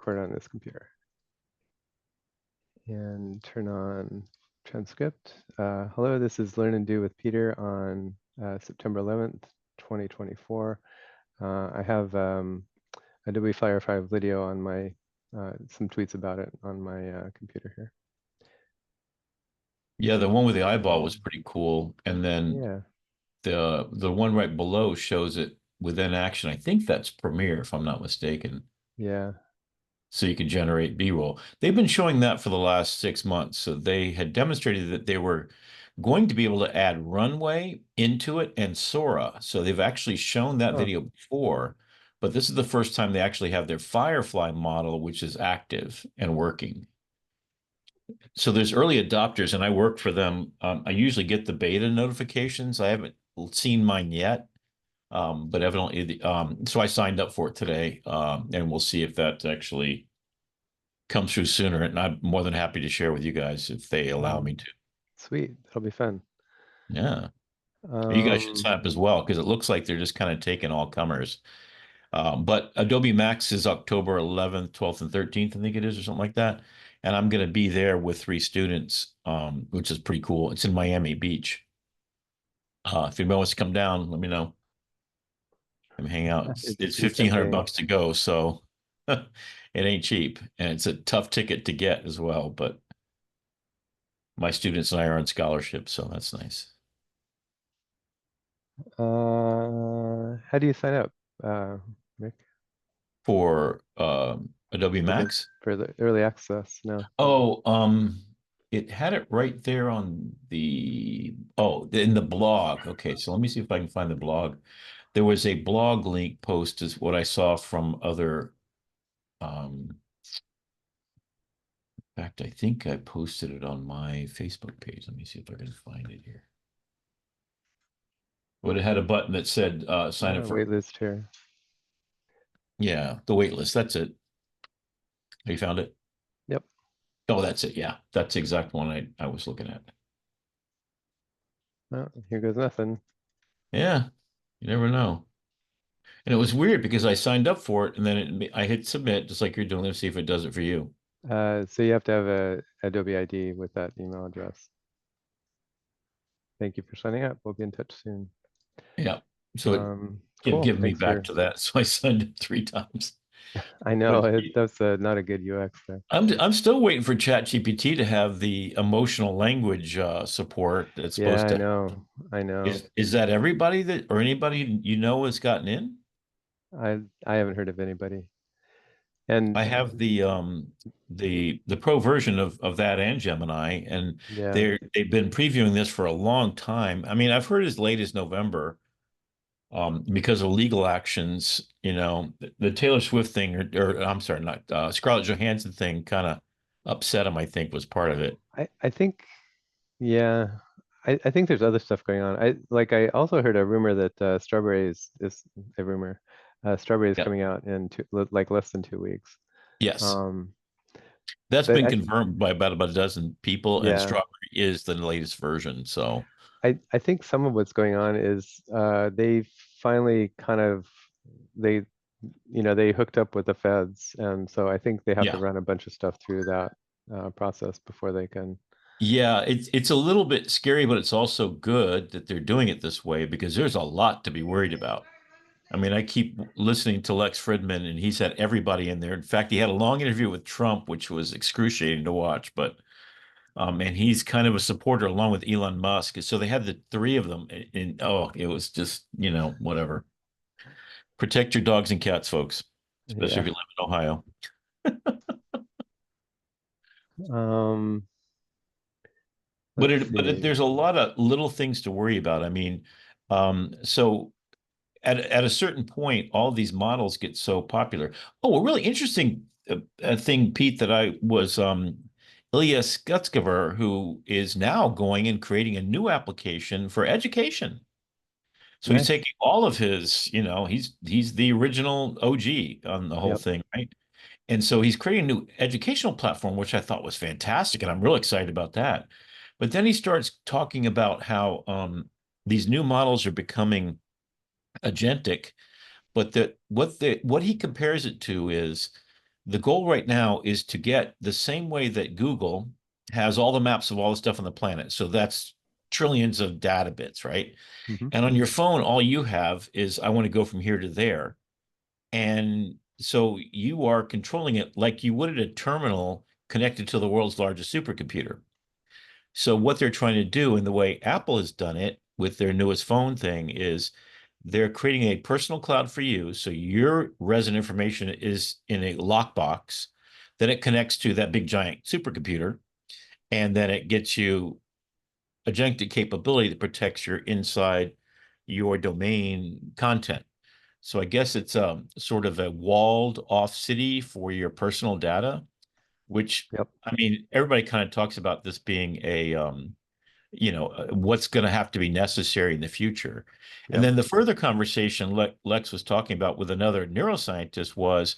record on this computer. And turn on transcript. Hello, this is Learn and Do with Peter on September 11th, 2024. I have Adobe Firefly video on my, some tweets about it on my computer here. Yeah, the one with the eyeball was pretty cool. And then Yeah, the one right below shows it within action. I think that's Premiere, if I'm not mistaken. yeah. So you can generate B-roll. They've been showing that for the last 6 months. So they had demonstrated that they were going to be able to add Runway into it and Sora. So they've actually shown that Huh. video before, but this is the first time they actually have their Firefly model, which is active and working. So there's early adopters, and I work for them. I usually get the beta notifications. I haven't seen mine yet, but evidently, so I signed up for it today, and we'll see if that actually comes through sooner. And I'm more than happy to share with you guys if they allow me to. Sweet, that'll be fun. Yeah, you guys should sign up as well because it looks like they're just kind of taking all comers. But Adobe Max is October 11th, 12th, and 13th, I think it is, or something like that. And I'm going to be there with 3 students, which is pretty cool. It's in Miami Beach. If anybody wants to come down, let me know. Come hang out. It's $1,500 to go, so it ain't cheap, and it's a tough ticket to get as well. But my students and I are on scholarship, so that's nice. How do you sign up, Rick? For Adobe For Max? for the early access, no. Oh, it had it right there on in the blog. Okay, so let me see if I can find the blog. There was a blog link post is what I saw from other in fact, I think I posted it on my Facebook page. Let me see if I can find it here. But it had a button that said sign up for waitlist here. Yeah, the waitlist. That's it. Have you found it? Yep. Oh, that's it. Yeah, that's the exact one I was looking at. Oh, here goes nothing. Yeah, you never know. And it was weird because I signed up for it and then I hit submit just like you're doing. Let's see if it does it for you. So you have to have a Adobe ID with that email address. Thank you for signing up. We'll be in touch soon. Yeah. So Cool. give me Thanks back to that. So I signed it 3 times. I know that's not a good UX there. I'm still waiting for ChatGPT to have the emotional language support that's supposed to. I know. Is that everybody that or anybody you know has gotten in? I haven't heard of anybody. And I have the pro version of that and Gemini, and yeah, they've been previewing this for a long time. I mean, I've heard as late as November, because of legal actions. You know, the Taylor Swift thing, or I'm sorry, not Scarlett Johansson thing, kind of upset him. I think was part of it. I think yeah, I think there's other stuff going on. I also heard a rumor that Strawberry is a rumor. Strawberry is Yeah. coming out in like less than 2 weeks. Yes. Um, That's but been confirmed by about a dozen people, and yeah, Strawberry is the latest version. So I think some of what's going on is they finally kind of they they hooked up with the feds, and so I think they have to yeah, run a bunch of stuff through that process before they can. yeah, it's a little bit scary, but it's also good that they're doing it this way because there's a lot to be worried about. I mean, I keep listening to Lex Fridman, and he's had everybody in there. In fact, he had a long interview with Trump, which was excruciating to watch. But and he's kind of a supporter along with Elon Musk. So they had the 3 of them, and oh, it was just whatever. Protect your dogs and cats, folks, especially if Yeah. you live in Ohio. Um, But let's there's see. a lot of little things to worry about. I mean, so at a certain point, all these models get so popular. Oh, a really interesting thing, Pete, that I was Ilya Skutskover, who is now going and creating a new application for education. So he's Nice. taking all of his, he's the original OG on the whole Yep. thing, right? And so he's creating a new educational platform, which I thought was fantastic, and I'm real excited about that. But then he starts talking about how these new models are becoming agentic, but that what he compares it to is The goal right now is to get the same way that Google has all the maps of all the stuff on the planet. So that's trillions of data bits, right? Hmm. And on your phone, all you have is I want to go from here to there. And so you are controlling it like you would at a terminal connected to the world's largest supercomputer. So what they're trying to do, and the way Apple has done it with their newest phone thing, is they're creating a personal cloud for you. So your resident information is in a lockbox. Then it connects to that big giant supercomputer, and then it gets you agentic capability that protects your inside your domain content. So I guess it's sort of a walled off city for your personal data, which, Yep. I mean, everybody kind of talks about this being a what's going to have to be necessary in the future. And Yep. then the further conversation Lex was talking about with another neuroscientist was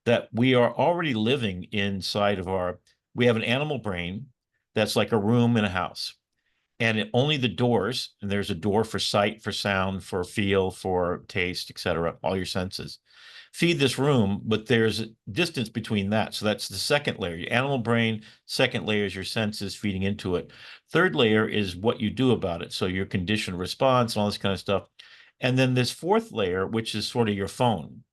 that we are already living inside of we have an animal brain that's like a room in a house. And only the doors, and there's a door for sight, for sound, for feel, for taste, etc., all your senses feed this room, but there's distance between that. So that's the second layer, your animal brain. Second layer is your senses feeding into it. Third layer is what you do about it. So your conditioned response and all this kind of stuff. And then this fourth layer, which is sort of your phone,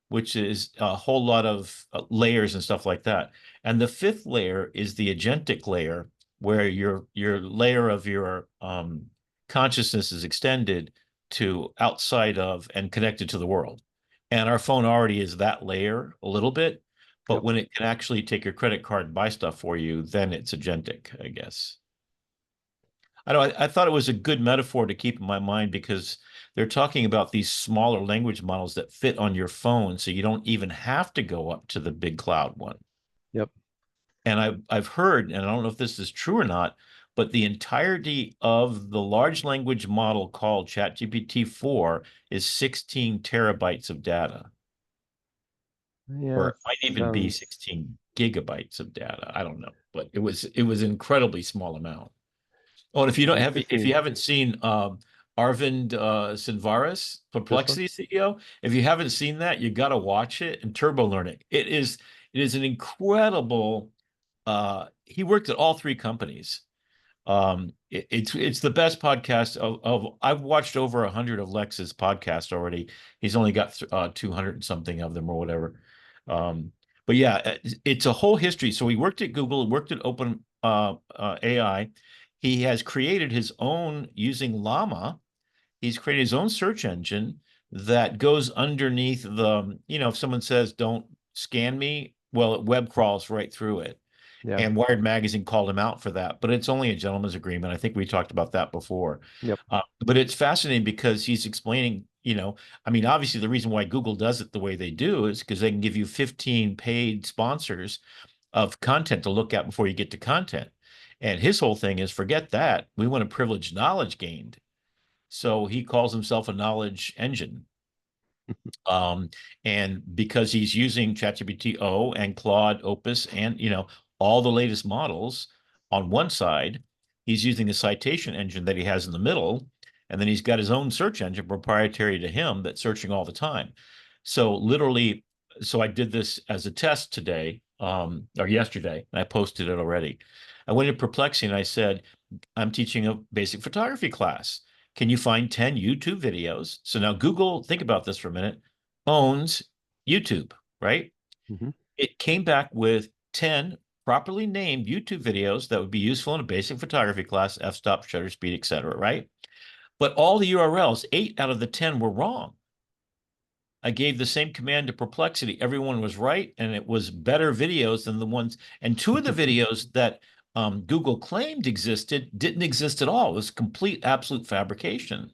which is a whole lot of layers and stuff like that. And the fifth layer is the agentic layer, where your layer of your consciousness is extended to outside of and connected to the world. And our phone already is that layer a little bit, but Yep. when it can actually take your credit card and buy stuff for you, then it's agentic, I guess. I know I thought it was a good metaphor to keep in my mind because they're talking about these smaller language models that fit on your phone, so you don't even have to go up to the big cloud one. Yep. And I've heard, and I don't know if this is true or not, but the entirety of the large language model called ChatGPT-4 is 16 terabytes of data, or Yeah. it might even be Sounds 16 gigabytes of data. I don't know, but it was an incredibly small amount. Oh, and if you interesting. haven't seen Arvind Sinvaris, This one. Perplexity CEO, if you haven't seen that, you got to watch it and turbo learn it. It is an incredible. He worked at all three companies. It's the best podcast of I've watched over 100 of Lex's podcasts already. He's only got 200 and something of them or whatever. But yeah, it's a whole history. So he worked at Google, worked at Open AI. He has created his own using Llama. He's created his own search engine that goes underneath if someone says, don't scan me, well, it web crawls right through it. Yeah. And Wired Magazine called him out for that, but it's only a gentleman's agreement. I think we talked about that before. Yep. But it's fascinating because he's explaining, I mean, obviously the reason why Google does it the way they do is because they can give you 15 paid sponsors of content to look at before you get to content. And his whole thing is forget that. We want to privilege knowledge gained. So he calls himself a knowledge engine. And because he's using ChatGPT-O and Claude Opus and all the latest models on one side, he's using a citation engine that he has in the middle, and then he's got his own search engine proprietary to him that's searching all the time. So literally, so I did this as a test today, or yesterday, and I posted it already. I went to Perplexity and I said, I'm teaching a basic photography class. Can you find 10 YouTube videos? So now Google, think about this for a minute, owns YouTube, right? Hmm. It came back with 10 properly named YouTube videos that would be useful in a basic photography class, f-stop, shutter speed, etc., right? But all the URLs, 8 out of the 10 were wrong. I gave the same command to Perplexity. Everyone was right, and it was better videos than the ones. And 2 of the videos that Google claimed existed didn't exist at all. It was complete, absolute fabrication.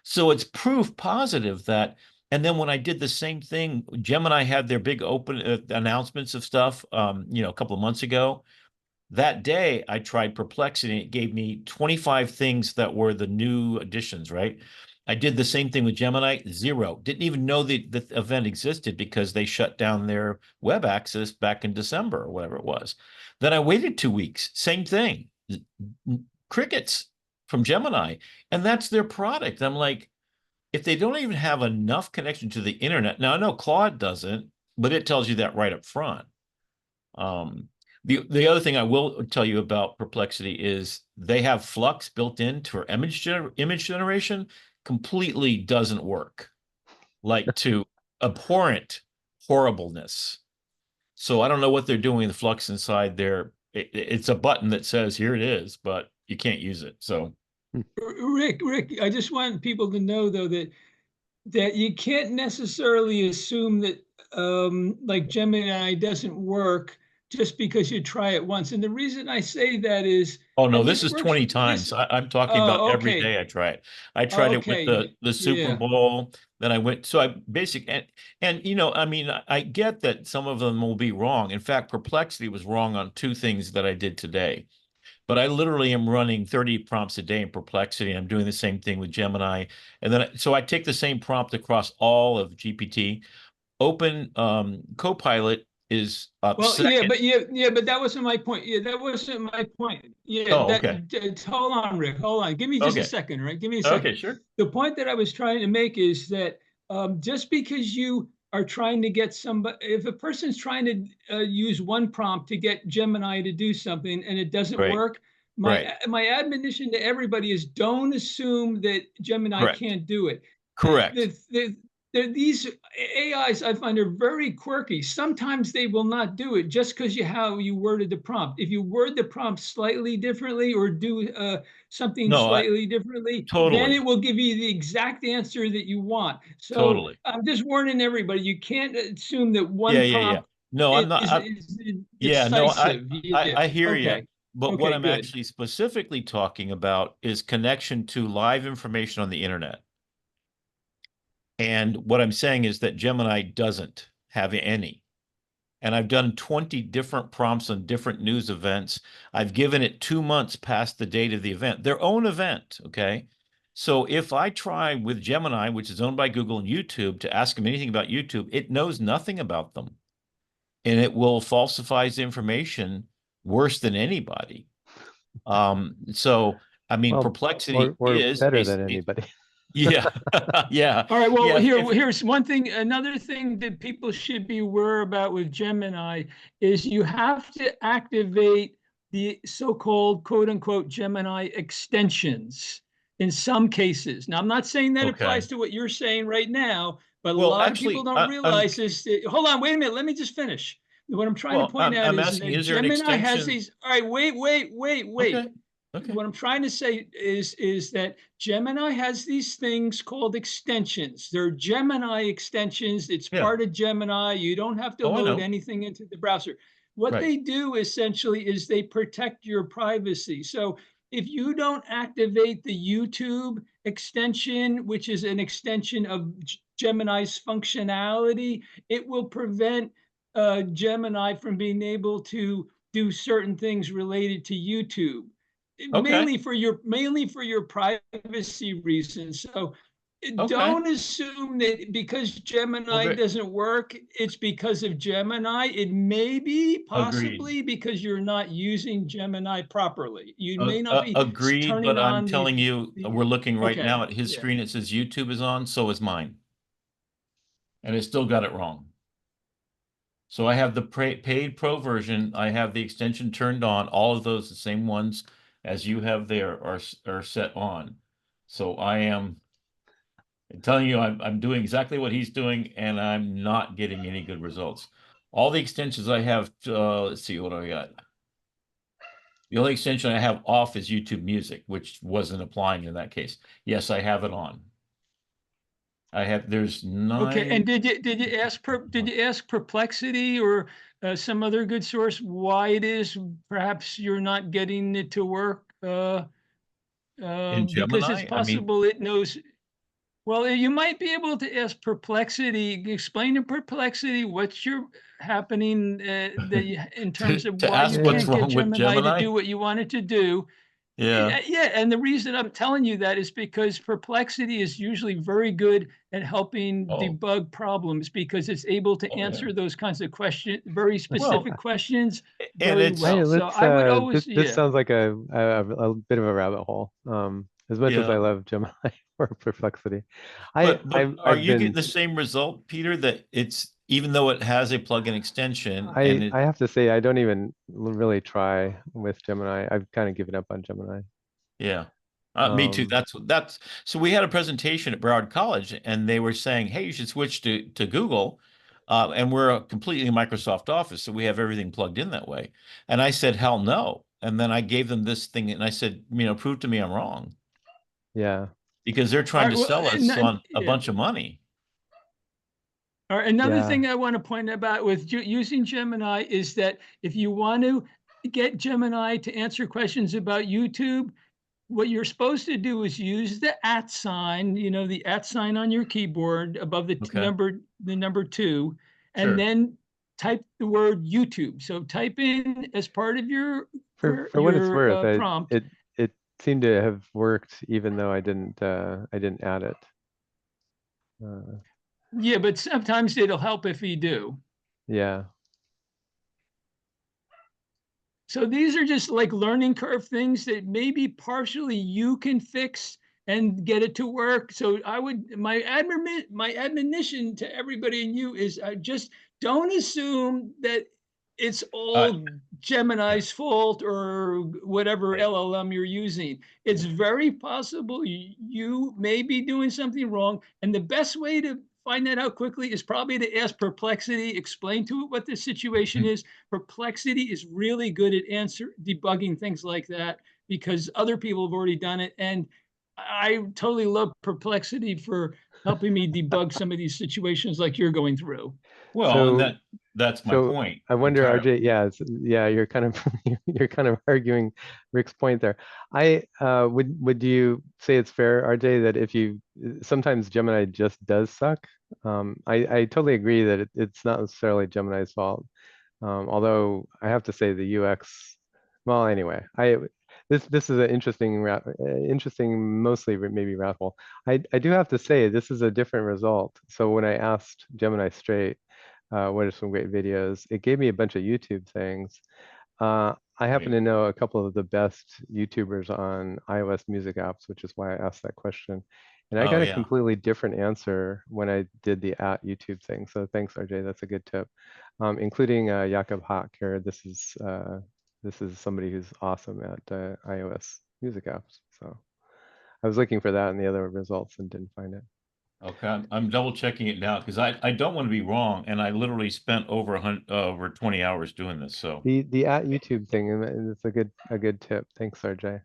So it's proof positive that. And then when I did the same thing, Gemini had their big open announcements of stuff, a couple of months ago. That day, I tried Perplexity, and it gave me 25 things that were the new additions, right? I did the same thing with Gemini, 0. Didn't even know the event existed because they shut down their web access back in December or whatever it was. Then I waited 2 weeks, same thing, crickets from Gemini, and that's their product. I'm like, if they don't even have enough connection to the internet, now I know Claude doesn't, but it tells you that right up front. The other thing I will tell you about Perplexity is they have Flux built into for image generation. Completely doesn't work, like to abhorrent horribleness. So I don't know what they're doing in the Flux inside there. It's a button that says here it is, but you can't use it. So Rick, I just want people to know though that you can't necessarily assume that like Gemini doesn't work just because you try it once. And the reason I say that is, oh no, and this this is works, 20 times. this, I'm talking about oh, every okay. day I try it. I tried it with Okay. the Super Yeah. Bowl. Then I went, so I basic and you know, I mean, I get that some of them will be wrong. In fact, Perplexity was wrong on two things that I did today. But I literally am running 30 prompts a day in Perplexity. I'm doing the same thing with Gemini. And then so I take the same prompt across all of GPT. Open Copilot is up Well, yeah, second. but that wasn't my point. Yeah, that wasn't my point. Yeah, Oh, okay. hold on, Rick. Hold on. Give me just a Okay. second, right? Give me a Okay, second. sure. The point that I was trying to make is that just because you are trying to get somebody, if a person's trying to use one prompt to get Gemini to do something and it doesn't Right. work, Right. my admonition to everybody is don't assume that Gemini Correct. can't do it. Correct. These AIs I find are very quirky. Sometimes they will not do it just because how you worded the prompt. If you word the prompt slightly differently or do something No, slightly differently, then totally. it will give you the exact answer that you want. So Totally. I'm just warning everybody, you can't assume that Yeah, one yeah, yeah. prompt No, I'm not. is Yeah, no, decisive. Yeah. I hear you. Okay. But what Okay, I'm good. actually specifically talking about is connection to live information on the internet. And what I'm saying is that Gemini doesn't have any. And I've done 20 different prompts on different news events. I've given it 2 months past the date of the event, their own event. Okay. So if I try with Gemini, which is owned by Google and YouTube, to ask them anything about YouTube, it knows nothing about them. And it will falsify the information worse than anybody. So I mean, Well, Perplexity or is better than anybody. yeah, yeah. All right. Well, Yeah, here's one thing. Another thing that people should be aware about with Gemini is you have to activate the so-called "quote unquote" Gemini extensions in some cases. Now, I'm not saying that okay. applies to what you're saying right now, but a Well, lot of people actually, don't I'm realize is that, hold on, wait a minute. Let me just finish. What I'm trying to well, point out I'm is asking, that is there an Gemini has extension? these. All right, wait. Okay, okay. What I'm trying to say is that Gemini has these things called extensions. They're Gemini extensions. It's Yeah. part of Gemini. You don't have to Oh, I load know. anything into the browser. What Right. they do essentially is they protect your privacy. So if you don't activate the YouTube extension, which is an extension of Gemini's functionality, it will prevent Gemini from being able to do certain things related to YouTube, Okay. mainly for your privacy reasons. So Okay. don't assume that because Well, Gemini doesn't work, it's because of Gemini. It may be agreed. possibly because you're not using Gemini properly. You may not be Agreed, turning but I'm on telling you, we're looking right okay. now at his Yeah. screen. It says YouTube is on, so is mine. And it still got it wrong. So I have the paid pro version. I have the extension turned on. All of those, the same ones as you have there, are set on. So I am telling you, I'm doing exactly what he's doing, and I'm not getting any good results. All the extensions I have, let's see, what do I got? The only extension I have off is YouTube Music, which wasn't applying in that case. Yes, I have it on. There's Okay, and 9. did you ask Perplexity or some other good source why it is perhaps you're not getting it to work? In Because it's Gemini? I mean, possible it knows. Well, you might be able to ask Perplexity, explain to Perplexity what's your happening in terms of to why you ask what's can't get wrong with Gemini to Gemini? do what you want it to do. Yeah. Yeah, and the reason I'm telling you that is because Perplexity is usually very good at helping Oh, debug problems because it's able to oh yeah. answer those kinds of questions, very Well, specific questions, and very it's well. Hey, So let's I would this always, this yeah. sounds like a bit of a rabbit hole. As much as yeah. I love Gemini or Perplexity. But are I've you getting been the same result, Peter, that it's even though it has a plugin extension, and I it, have to say, I don't even really try with Gemini. I've kind of given up on Gemini. yeah, me too. Um, That's so we had a presentation at Broward College, and they were saying, "Hey, you should switch to Google," and we're a completely Microsoft Office, so we have everything plugged in that way. And I said, "Hell no!" And then I gave them this thing, and I said, prove to me I'm wrong, yeah. because they're All trying right, to well, sell and us then, on a yeah. bunch of money. All right, another Yeah. thing I want to point about with using Gemini is that if you want to get Gemini to answer questions about YouTube, what you're supposed to do is use the @ sign, the @ sign on your keyboard above the Okay, number 2, and sure. then type the word YouTube. So type in as part of your For what it's worth, prompt. it seemed to have worked even though I didn't add it. Yeah, but sometimes it'll help if you do. Yeah. So these are just like learning curve things that maybe partially you can fix and get it to work. So my admonition to everybody and you is just don't assume that it's Uh, all yeah, Gemini's fault or whatever right. LLM you're using. It's very possible you may be doing something wrong. And the best way to find that out quickly is probably to ask Perplexity, explain to it what the situation is. Perplexity is really good at debugging things like that because other people have already done it. And I totally love Perplexity for helping me debug some of these situations like you're going through. Well, and So that's my so point I wonder, entirely. RJ, yeah, you're kind of you're kind of arguing Rick's point there. I would you say it's fair, RJ, that if you sometimes Gemini just does suck? I totally agree that it's not necessarily Gemini's fault. Although I have to say the UX, well, anyway, this is an interesting, mostly maybe raffle. I do have to say this is a different result. So when I asked Gemini straight, what are some great videos, it gave me a bunch of YouTube things. I happen Right. to know a couple of the best YouTubers on iOS music apps, which is why I asked that question. And I Oh got a yeah. completely different answer when I did the @YouTube thing. So thanks, RJ. That's a good tip. Including Jakob Hack here. This is somebody who's awesome at iOS music apps. So I was looking for that in the other results and didn't find it. Okay, I'm double checking it now because I don't want to be wrong, and I literally spent over 20 hours doing this. So The @YouTube thing, and it's a good tip. Thanks, RJ.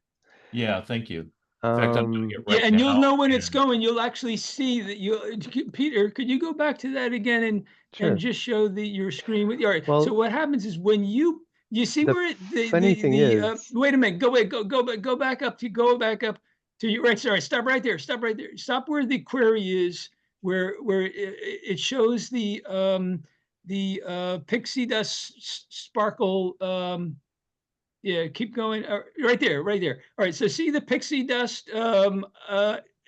yeah, thank you. In fact, I'm doing it Yeah, right and you'll now. know when it's And going. You'll actually see that Peter, could you go back to that again and Sure. just show your screen with all right. So Well, what happens is when you see the where funny thing is, wait a minute, go back up to your right. Sorry, stop right there. Stop right there. Stop where the query is, where it shows the pixie dust sparkle yeah, keep going. Right there, right there. All right, so see the pixie dust this one.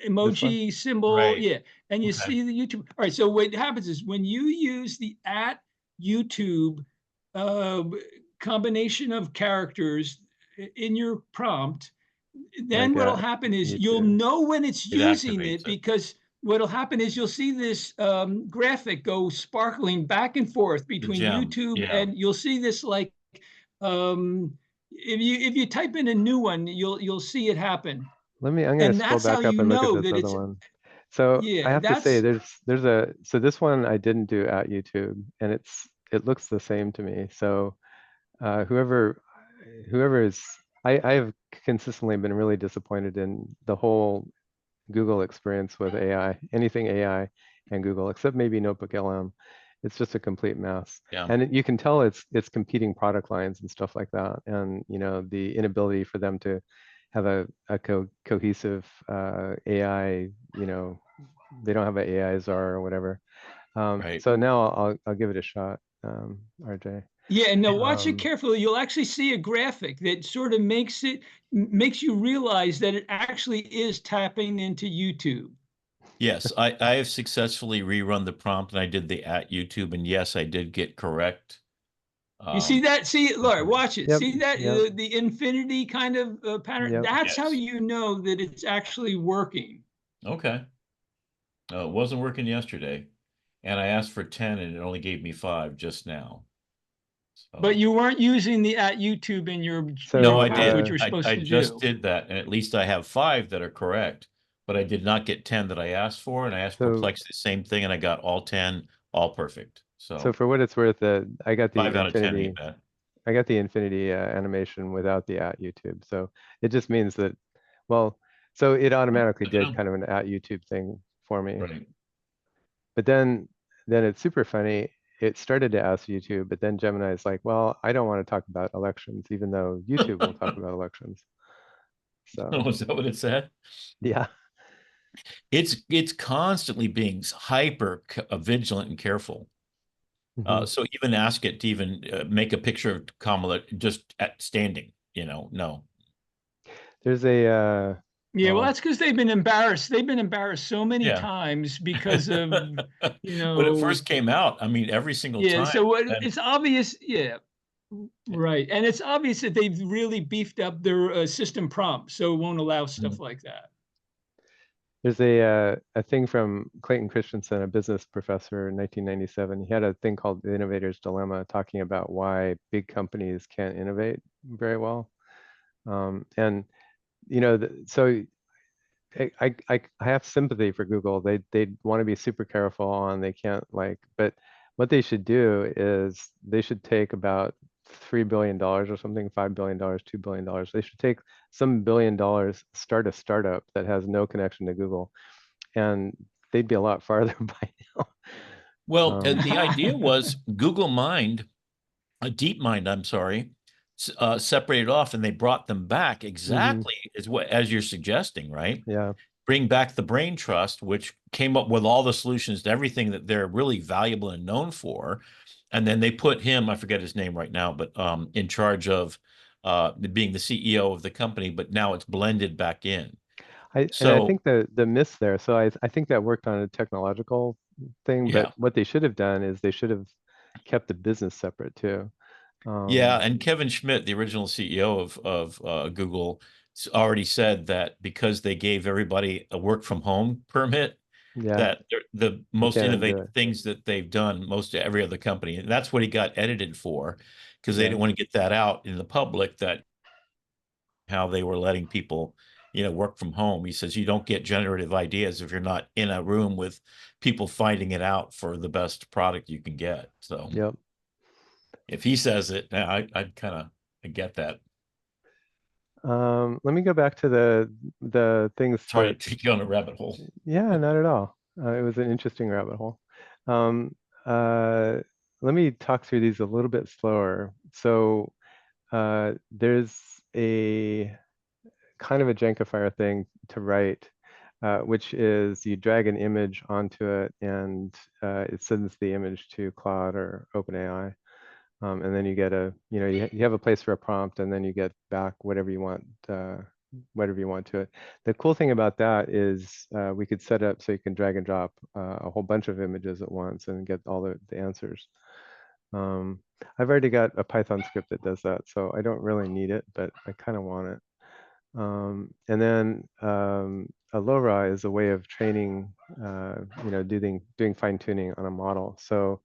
emoji symbol? right. Yeah, and you Okay. see the YouTube. All right, so what happens is when you use the @YouTube uh, combination of characters in your prompt, then Like what'll happen is you'll YouTube. know when it's It using activates it it. because what'll happen is you'll see this graphic go sparkling back and forth The between gem. YouTube Yeah. and you'll see this like if you type in a new one, you'll see it happen, I'm gonna and scroll that's how back up you and look at know this that other it's one. So I yeah. have to say, That's so this one I didn't do @YouTube, and it looks the same to me. So whoever is, I have consistently been really disappointed in the whole Google experience with AI, anything AI and Google, except maybe Notebook LM. It's just a complete mess. Yeah. And you can tell it's competing product lines and stuff like that. And the inability for them to have a cohesive AI, they don't have an AI czar or whatever. Right. So now I'll give it a shot, RJ. yeah. And now watch it Um, carefully. You'll actually see a graphic that sort of makes you realize that it actually is tapping into YouTube. Yes, I have successfully rerun the prompt, and I did the @YouTube, and yes, I did get correct. You see that? See, Laura, Information. watch it. yep, See that yep, the infinity kind of pattern? yep. That's how Yes. you know that it's actually working. Okay. It wasn't working yesterday. and I asked for 10 and it only gave me 5 just now. But you weren't using the @YouTube in your, So, No, I that's what did. you're supposed I to just do. did that, and at least I have 5 that are correct, but I did not get 10 that I asked for, and I asked So- Perplexity the same thing, and I got all 10, all perfect. so So for what it's worth, I got the 5 out of 10 Infinity. ain't bad. I got the Infinity animation without the @YouTube. So it just means that, well, so it automatically Good to did know. kind of an @YouTube thing for me. Right. But then it's super funny. It started to ask YouTube, but then Gemini is like, well, I don't want to talk about elections, even though YouTube will talk about elections. So Oh, is that what it said? yeah, It's constantly being hyper vigilant and careful. mhm. So even ask it to even make a picture of Kamala just at standing, no. There's a Yeah, well, well, that's because they've been embarrassed. They've been embarrassed so many Yeah. times because of, When it first came out, I mean, every single yeah, time. so And it's obvious, yeah, right. And it's obvious that they've really beefed up their system prompt, so it won't allow stuff like that. there's a thing from Clayton Christensen, a business professor in 1997. He had a thing called the Innovator's Dilemma, talking about why big companies can't innovate very well. And so I have sympathy for Google. They want to be super careful on, they can't but what they should do is they should take about $3 billion or something, $5 billion, $2 billion. They should take some $1 billion, start a startup that has no connection to Google, and they'd be a lot farther by now. well, the idea was Google Mind, DeepMind, I'm sorry, separated off, and they brought them back exactly as you're suggesting, right? Yeah. Bring back the brain trust, which came up with all the solutions to everything that they're really valuable and known for. And then they put him, I forget his name right now, but in charge of being the CEO of the company, but now it's blended back in. And I think the miss there, so I think that worked on a technological thing, Yeah. but what they should have done is they should have kept the business separate too. Yeah, and Kevin Schmidt, the original CEO of Google, already said that because they gave everybody a work from home permit, Yeah, that the most can't undo innovative it. things that they've done, most every other company, and that's what he got edited for, because they Yeah. didn't want to get that out in the public, that how they were letting people, work from home. He says you don't get generative ideas if you're not in a room with people fighting it out for the best product you can get. So Yep. if he says it, I kind of get that. Let me go back to the things Sorry that, to take you on a rabbit hole. yeah, not at all. It was an interesting rabbit hole. Uh, Let me talk through these a little bit slower. So there's a kind of a Jenkifier thing to write, which is you drag an image onto it and it sends the image to Claude or OpenAI. And then you get you have a place for a prompt, and then you get back whatever you want to it. The cool thing about that is we could set it up so you can drag and drop a whole bunch of images at once and get all the answers. I've already got a Python script that does that, so I don't really need it, but I kind of want it. And then LoRa is a way of training, doing fine tuning on a model. So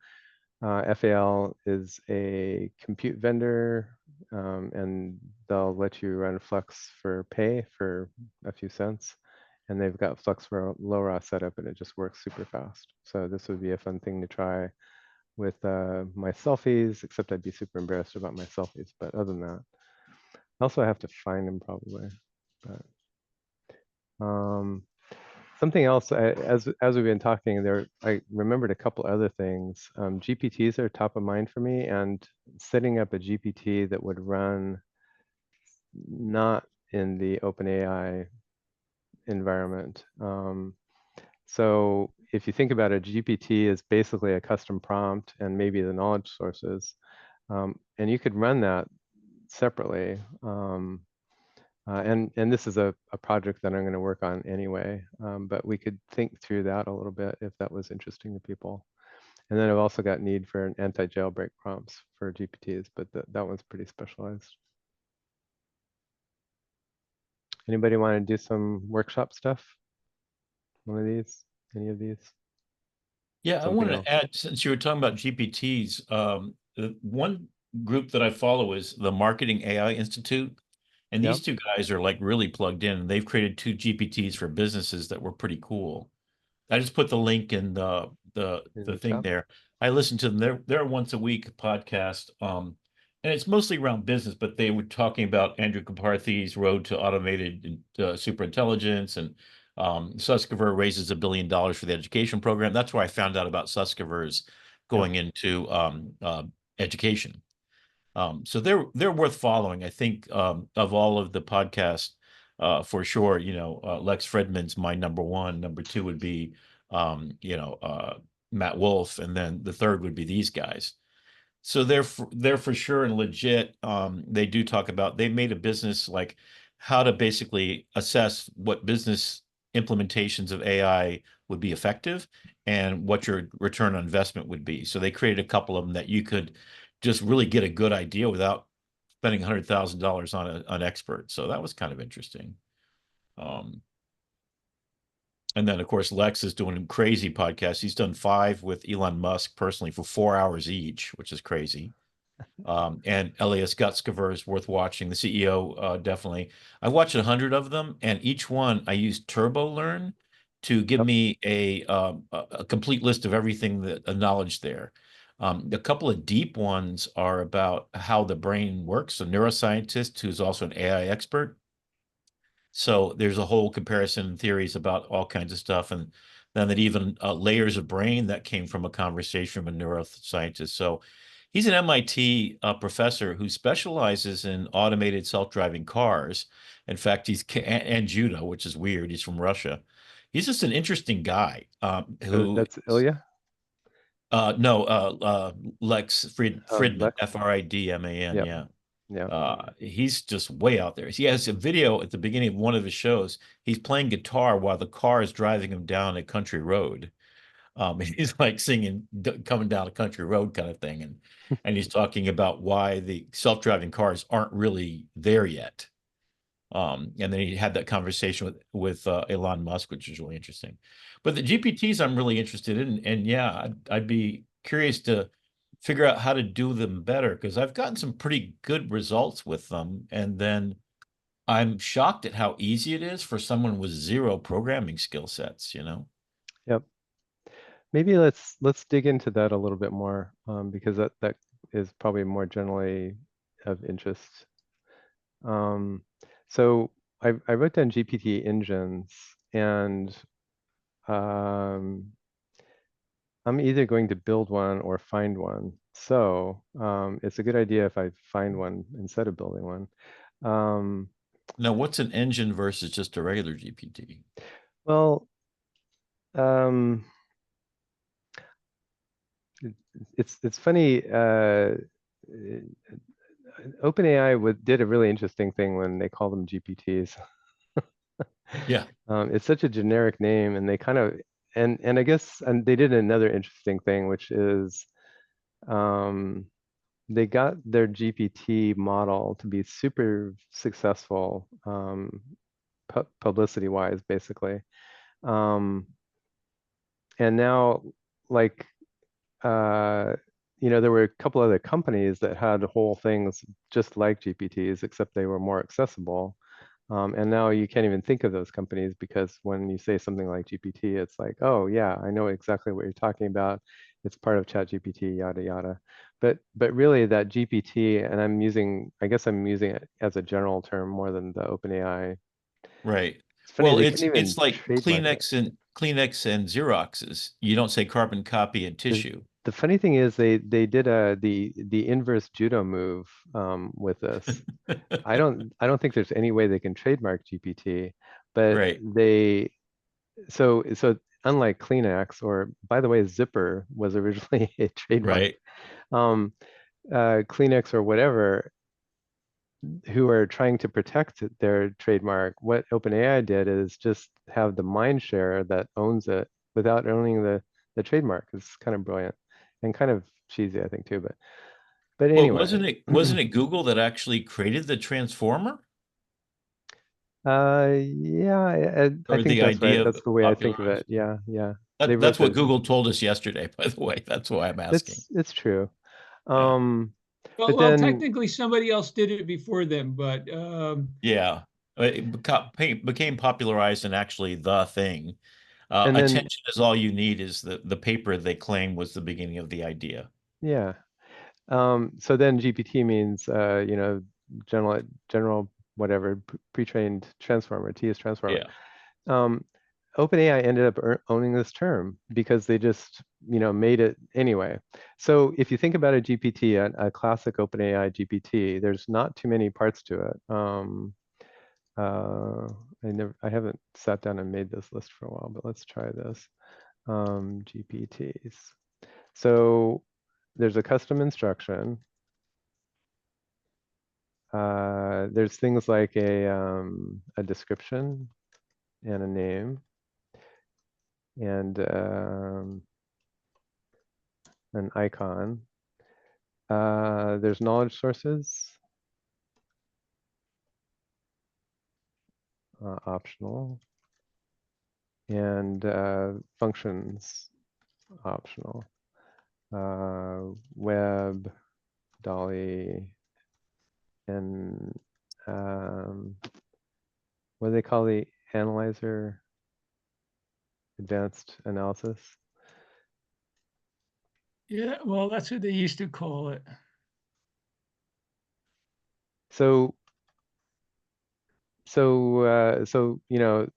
FAL is a compute vendor, and they'll let you run Flux for pay for a few cents. And they've got Flux for LoRa set up, and it just works super fast. So this would be a fun thing to try with my selfies, except I'd be super embarrassed about my selfies. But other than that, also I have to find them probably. But something else, as we've been talking there, I remembered a couple other things. GPTs are top of mind for me, and setting up a GPT that would run not in the OpenAI environment. So if you think about it, GPT is basically a custom prompt and maybe the knowledge sources, and you could run that separately. And this is a project that I'm going to work on anyway, but we could think through that a little bit if that was interesting to people. And then I've also got need for an anti-jailbreak prompts for GPTs, but that one's pretty specialized. Anybody want to do some workshop stuff? One of these? Any of these? Yeah, I something wanted else. to add, since you were talking about GPTs, the one group that I follow is the Marketing AI Institute. And Yep. these two guys are like really plugged in. And they've created 2 GPTs for businesses that were pretty cool. I just put the link in In the the thing chat. there. I listen to them. They're a once a week podcast. And it's mostly around business, but they were talking about Andrew Carthy's road to automated superintelligence, and Suskever raises $1 billion for the education program. That's where I found out about Suskever's going into education. So they're worth following. I think of all of the podcasts, for sure. Lex Fridman's my number one. Number two would be Matt Wolf, and then the third would be these guys. So they're for sure and legit. They do talk about, they made a business, like how to basically assess what business implementations of AI would be effective and what your return on investment would be. So they created a couple of them that you could just really get a good idea without spending $100,000 on an expert. So that was kind of interesting. And then, of course, Lex is doing crazy podcasts. He's done 5 with Elon Musk personally for 4 hours each, which is crazy. And Elias Gutskever is worth watching. The CEO, definitely. I watched 100 of them, and each one I used TurboLearn to give Yep. me a complete list of everything that knowledge there. A couple of deep ones are about how the brain works. A neuroscientist who's also an AI expert. So there's a whole comparison theories about all kinds of stuff, and then that even layers of brain that came from a conversation from a neuroscientist. So he's an MIT professor who specializes in automated self-driving cars. In fact, and judo, which is weird. He's from Russia. He's just an interesting guy who. That's Ilya. No, Lex Fridman, Lex. Fridman. Yep. Yeah. Yeah. He's just way out there. He has a video at the beginning of one of his shows. He's playing guitar while the car is driving him down a country road. He's like singing, coming down a country road kind of thing. And he's talking about why the self-driving cars aren't really there yet. And then he had that conversation with Elon Musk, which is really interesting. But the GPTs I'm really interested in. And yeah, I'd be curious to figure out how to do them better, because I've gotten some pretty good results with them. And then I'm shocked at how easy it is for someone with 0 programming skill sets, Yep. Maybe let's dig into that a little bit more, because that is probably more generally of interest. So I wrote down GPT engines, and I'm either going to build one or find one. So it's a good idea if I find one instead of building one. Now, what's an engine versus just a regular GPT? Well, it's funny. OpenAI did a really interesting thing when they call them GPTs. Yeah. It's such a generic name, and they kind of and I guess they did another interesting thing, which is they got their GPT model to be super successful, publicity-wise, basically. And now, like, there were a couple other companies that had whole things just like GPTs, except they were more accessible. And now you can't even think of those companies, because when you say something like GPT, it's like, oh yeah, I know exactly what you're talking about. It's part of ChatGPT, yada yada. But really that GPT, and I guess I'm using it as a general term more than the OpenAI. Right. It's funny, Well, they couldn't even it's like trademark it. Kleenex and Xeroxes. You don't say carbon copy and tissue. The funny thing is they did the inverse judo move with this. I don't think there's any way they can trademark GPT, but Right. so unlike Kleenex, or by the way, Zipper was originally a trademark. Right. Kleenex or whatever, who are trying to protect their trademark, what OpenAI did is just have the mind share that owns it without owning the trademark. It's kind of brilliant and kind of cheesy, I think, too. But Well, anyway. wasn't it Google that actually created the transformer? Yeah, I Or think the that's right. idea of That's the way I think of popularized? it. Yeah, yeah. they wrote That's what the, Google told us yesterday, by the way. That's why I'm asking. it's true. Yeah. But Well, then, technically somebody else did it before them, but Yeah. Became popularized and actually the thing. and then, Attention is all you need is the paper they claim was the beginning of the idea. yeah. So then GPT means, you know, general whatever pre-trained transformer, TS transformer. Yeah. Um, OpenAI ended up owning this term because they just, you know, made it anyway. So if you think about a GPT, a classic OpenAI GPT, there's not too many parts to it. I haven't sat down and made this list for a while, but let's try this. GPTs. So there's a custom instruction. There's things like a description and a name and an icon. There's knowledge sources, optional, and functions, optional. Web, Dolly, and what do they call the analyzer? Advanced analysis. yeah, well, that's what they used to call it. So you know,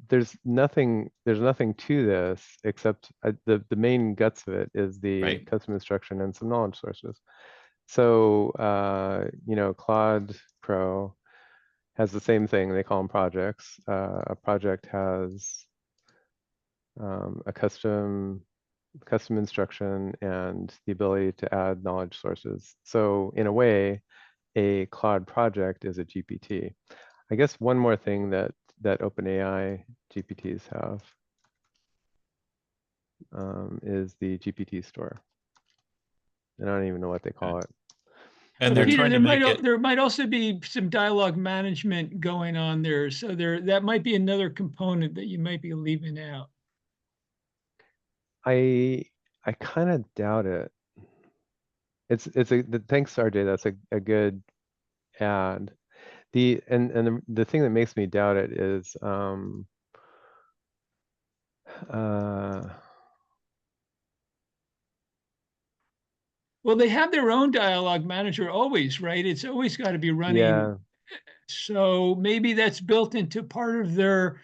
there's nothing to this except the main guts of it is the Right. custom instruction and some knowledge sources. So you know, Claude Pro has the same thing. They call them projects. A project has a custom instruction and the ability to add knowledge sources. So in a way, a Claude project is a GPT. I guess one more thing that OpenAI GPTs have is the GPT store. I don't even know what they call it. And But they're Peter, trying to make it. there might also be some dialogue management going on there. So that might be another component that you might be leaving out. I kind of doubt it. Thanks, RJ. That's a good add. The thing that makes me doubt it is Well, they have their own dialogue manager always, right? It's always got to be running. yeah. So maybe that's built into part of their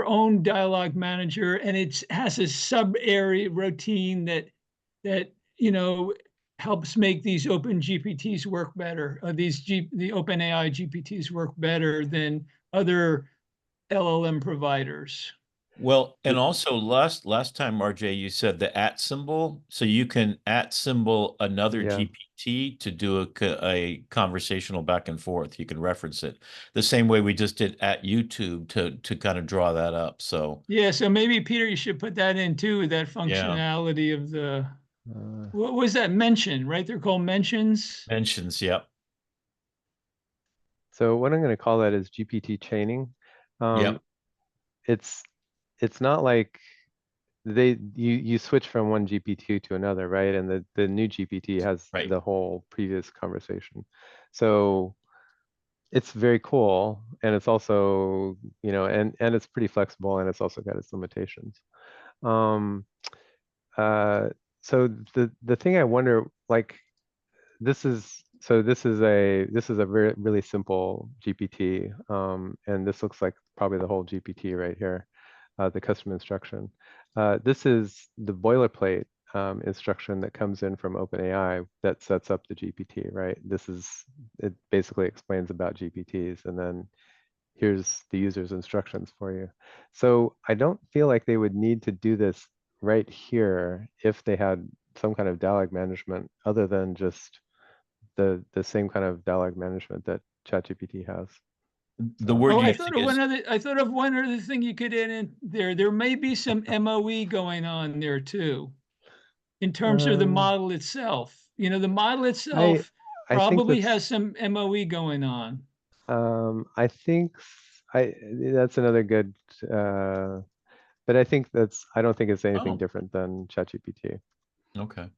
own dialogue manager, and it has a sub area routine that you know helps make these open GPTs work better. The OpenAI GPTs work better than other LLM providers. Well, and also last time, RJ, you said the @ symbol, so you can @ symbol another Yeah. GPT to do a conversational back and forth. You can reference it the same way we just did at YouTube to kind of draw that up. So Yeah, so maybe Peter, you should put that in too, that yeah, functionality of the what was that mention, right? They're called mentions. mentions. Yep. So what I'm going to call that is GPT chaining. Yep. It's not like you switch from one GPT to another, right? And the new GPT has Right. the whole previous conversation. So it's very cool, and it's also, you know, and it's pretty flexible, and it's also got its limitations. Um, so the thing I wonder, like, this is a very really simple GPT, and this looks like probably the whole GPT right here, the custom instruction. This is the boilerplate instruction that comes in from OpenAI that sets up the GPT, right? It basically explains about GPTs, and then here's the user's instructions for you. So I don't feel like they would need to do this right here if they had some kind of dialogue management other than just the same kind of dialogue management that ChatGPT has. The word Oh, you I think thought of is one other thing you could add in there. There may be some MOE going on there too, in terms of the Um, model itself. You know, the model I itself I think probably that's has some MOE going on. I think that's another good But I don't think it's anything Oh. different than ChatGPT. Okay.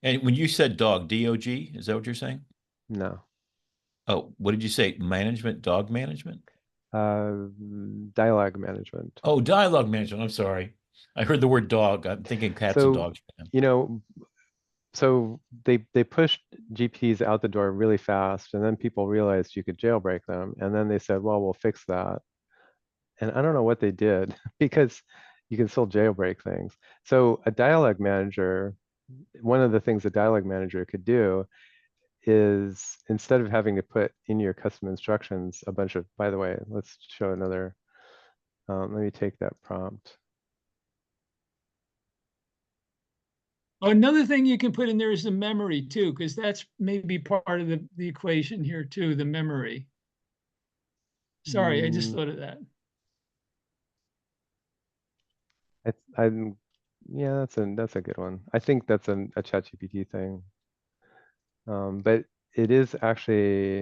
And when you said dog, DOG, is that what you're saying? No. Oh, what did you say? Management, dog management? Uh, Dialogue management. Oh, dialogue management. I'm sorry. I heard the word dog. I'm thinking cats and So, dogs. you know, so they pushed GPTs out the door really fast, and then people realized you could jailbreak them, and then they said, well, we'll fix that. And I don't know what they did because you can still jailbreak things. So a dialogue manager, one of the things a dialogue manager could do is instead of having to put in your custom instructions a bunch of, by the way, let's show another, let me take that prompt. Oh, another thing you can put in there is the memory too, because that's maybe part of the equation here too, the memory. Sorry, I just Mm, thought of that. I'm, yeah, that's a good one. I think that's a ChatGPT thing. But it is actually,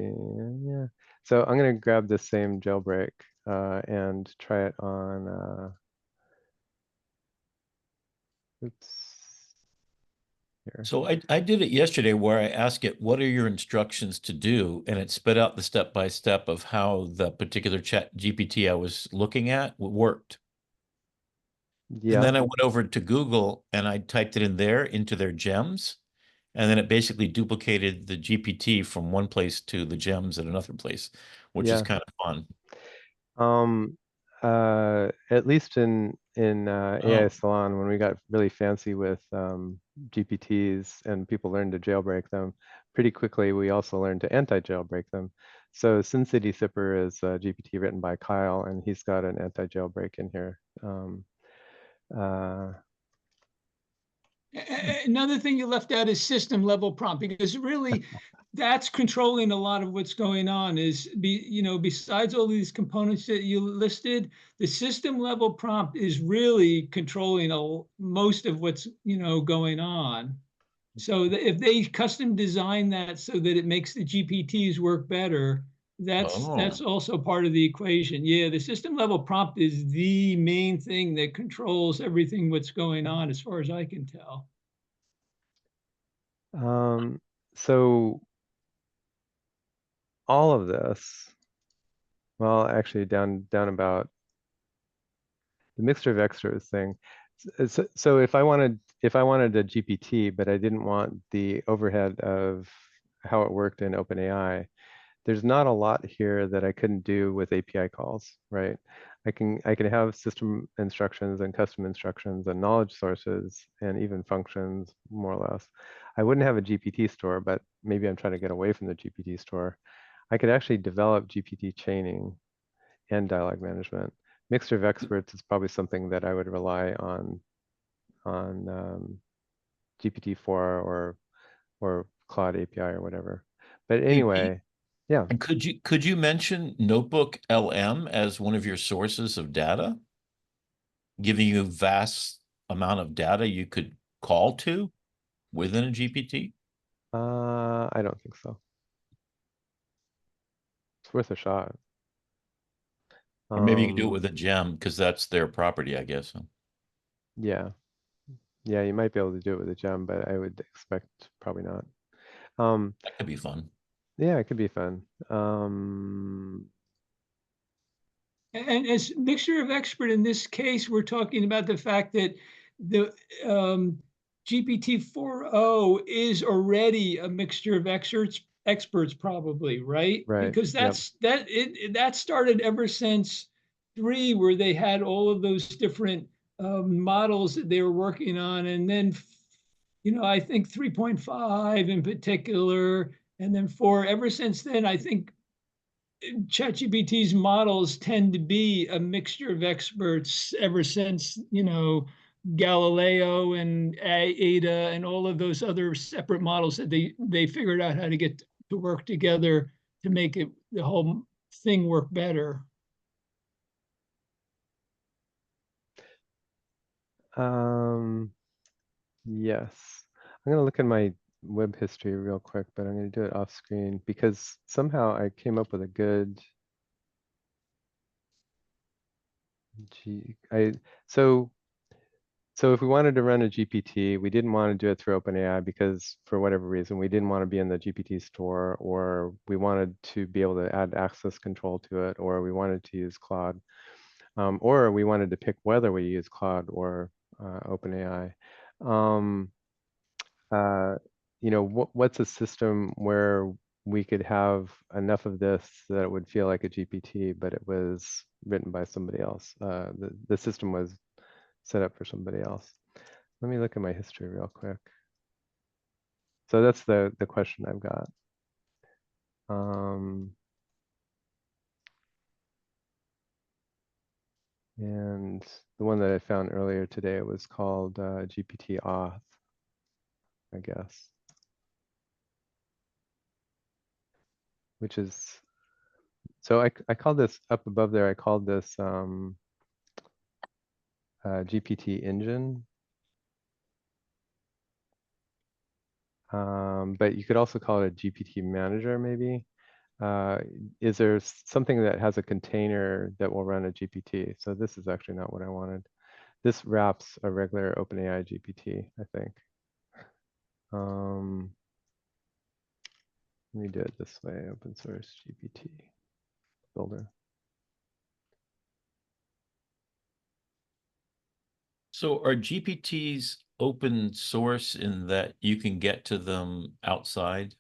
yeah. So I'm gonna grab this same jailbreak and try it on, oops, here. So I did it yesterday where I asked it, what are your instructions to do? And it spit out the step-by-step of how the particular chat GPT I was looking at worked. And Yeah, then I went over to Google and I typed it in there into their gems. And then it basically duplicated the GPT from one place to the gems at another place, which is yeah. kind of fun. At least in AI Oh, Salon, when we got really fancy with GPTs and people learned to jailbreak them, pretty quickly we also learned to anti-jailbreak them. So SimCity Zipper is a GPT written by Kyle, and he's got an anti-jailbreak in here. Uh, Another thing you left out is system level prompt, because really that's controlling a lot of what's going on is besides all these components that you listed, the system level prompt is really controlling most of what's, going on. So if they custom design that so that it makes the GPTs work better, that's oh. also part of the equation. Yeah, the system level prompt is the main thing that controls everything what's going on, as far as I can tell. so all of this, well, actually down about the mixture of extras thing. So if I wanted a GPT, but I didn't want the overhead of how it worked in OpenAI, there's not a lot here that I couldn't do with API calls, right? I can have system instructions and custom instructions and knowledge sources and even functions, more or less. I wouldn't have a GPT store, but maybe I'm trying to get away from the GPT store. I could actually develop GPT chaining and dialogue management. Mixture of experts is probably something that I would rely on GPT-4 or Claude API or whatever. But Hey, Pete, anyway, yeah. and could you mention Notebook LM as one of your sources of data, giving you vast amount of data you could call to within a GPT? I don't think so. It's worth a shot. Or maybe you could do it Um, with a gem because that's their property, I guess. yeah, yeah, you might be able to do it with a gem, but I would expect probably not. Um, That could be fun. yeah, it could be fun. And as mixture of expert in this case, we're talking about the fact that the GPT 4.0 is already a mixture of experts probably, right? Right. Because Yep. that started ever since 3, where they had all of those different models that they were working on. And then, I think 3.5 in particular, and then 4. Ever since then, I think ChatGPT's models tend to be a mixture of experts ever since, Galileo and Ada and all of those other separate models that they figured out how to get to work together to make the whole thing work better. Yes. I'm gonna look in my web history real quick, but I'm gonna do it off screen because somehow I came up with a good So if we wanted to run a GPT, we didn't want to do it through OpenAI because for whatever reason, we didn't want to be in the GPT store, or we wanted to be able to add access control to it, or we wanted to use Claude, or we wanted to pick whether we use Claude or OpenAI. What's a system where we could have enough of this that it would feel like a GPT, but it was written by somebody else? The system was set up for somebody else. Let me look at my history real quick. So that's the question I've got. And the one that I found earlier today was called GPT Auth, I guess, which is, so I called this up above there, I called this GPT Engine. But you could also call it a GPT Manager, maybe. Is there something that has a container that will run a GPT? So this is actually not what I wanted. This wraps a regular OpenAI GPT, I think. Let me do it this way, open source GPT builder. So are GPTs open source in that you can get to them outside?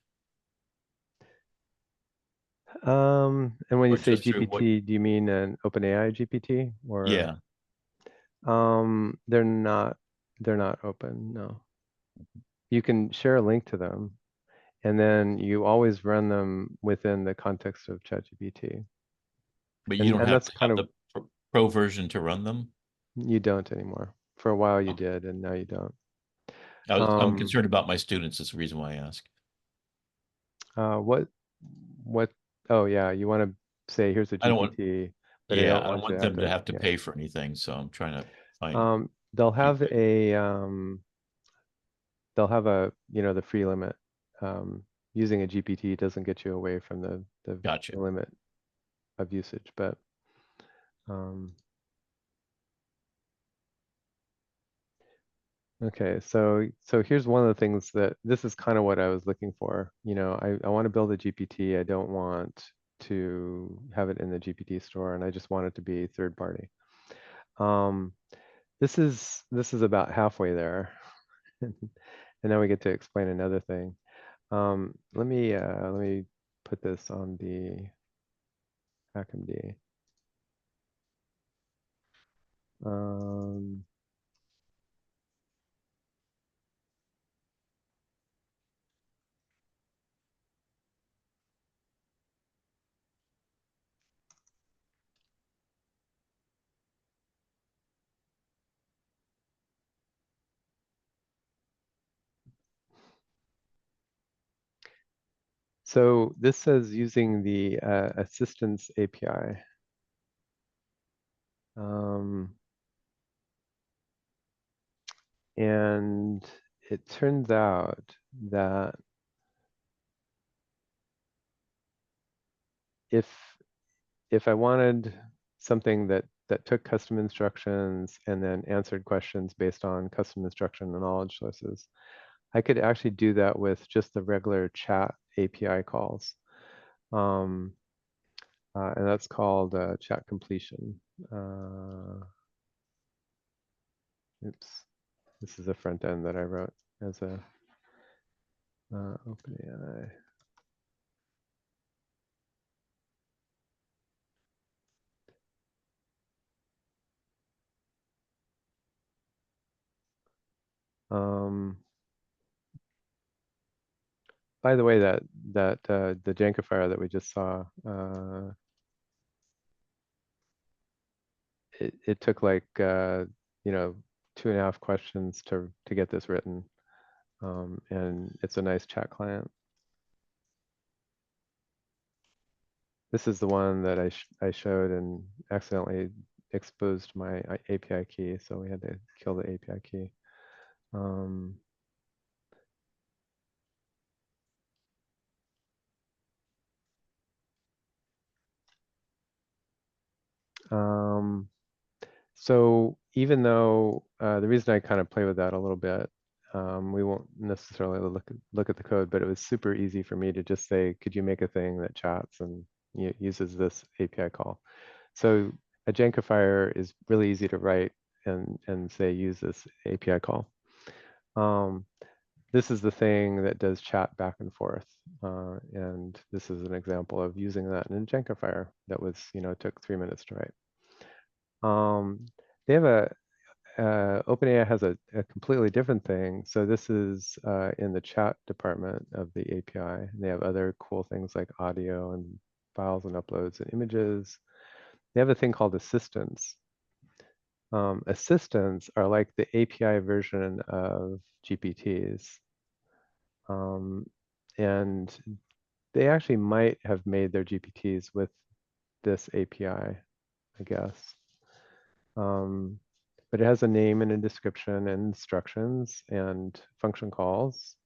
And when you Or say just through what? GPT, do you mean an OpenAI GPT or? Yeah. They're not open, no. You can share a link to them, and then you always run them within the context of ChatGPT. But you don't have that's to kind have of, the pro version to run them? you don't anymore. For a while you Oh. did, and now you don't. I'm concerned about my students. That's the reason why I ask. What, oh yeah, you want to say, here's a I don't want, GPT, but I yeah, don't I don't want you want to have them to to, have to yeah. pay for anything. So I'm trying to find They'll have cheap. the free limit. Using a GPT doesn't get you away from the Gotcha. limit of usage, but okay, so here's one of the things that this is kind of what I was looking for. I want to build a GPT. I don't want to have it in the GPT store, and I just want it to be third party. This is about halfway there, and now we get to explain another thing. Let me put this on the HackMD. So this says using the Assistance API. And it turns out that if I wanted something that took custom instructions and then answered questions based on custom instruction and knowledge sources, I could actually do that with just the regular chat API calls. And that's called chat completion. Oops, this is a front end that I wrote as a OpenAI. By the way, the Jankifier that we just saw, it took like 2.5 questions to get this written, and it's a nice chat client. This is the one that I showed and accidentally exposed my API key, so we had to kill the API key. So even though the reason I kind of play with that a little bit, we won't necessarily look at the code, but it was super easy for me to just say, could you make a thing that chats and uses this API call? So a Jenkifier is really easy to write and say use this API call. This is the thing that does chat back and forth, and this is an example of using that in a Jenkifier that was, took 3 minutes to write. They have OpenAI has a completely different thing. So this is in the chat department of the API. And they have other cool things like audio and files and uploads and images. They have a thing called assistants. Assistants are like the API version of GPTs. And they actually might have made their GPTs with this API, I guess. But it has a name and a description and instructions and function calls.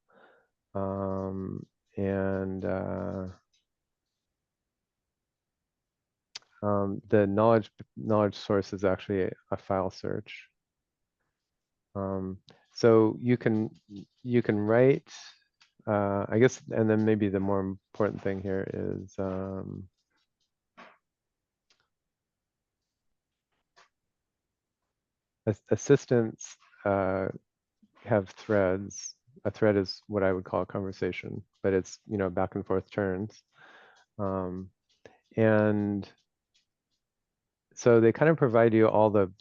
The knowledge source is actually a file search. So you can write, I guess, and then maybe the more important thing here is assistants have threads. A thread is what I would call a conversation, but it's, back and forth turns. And so they kind of provide you all the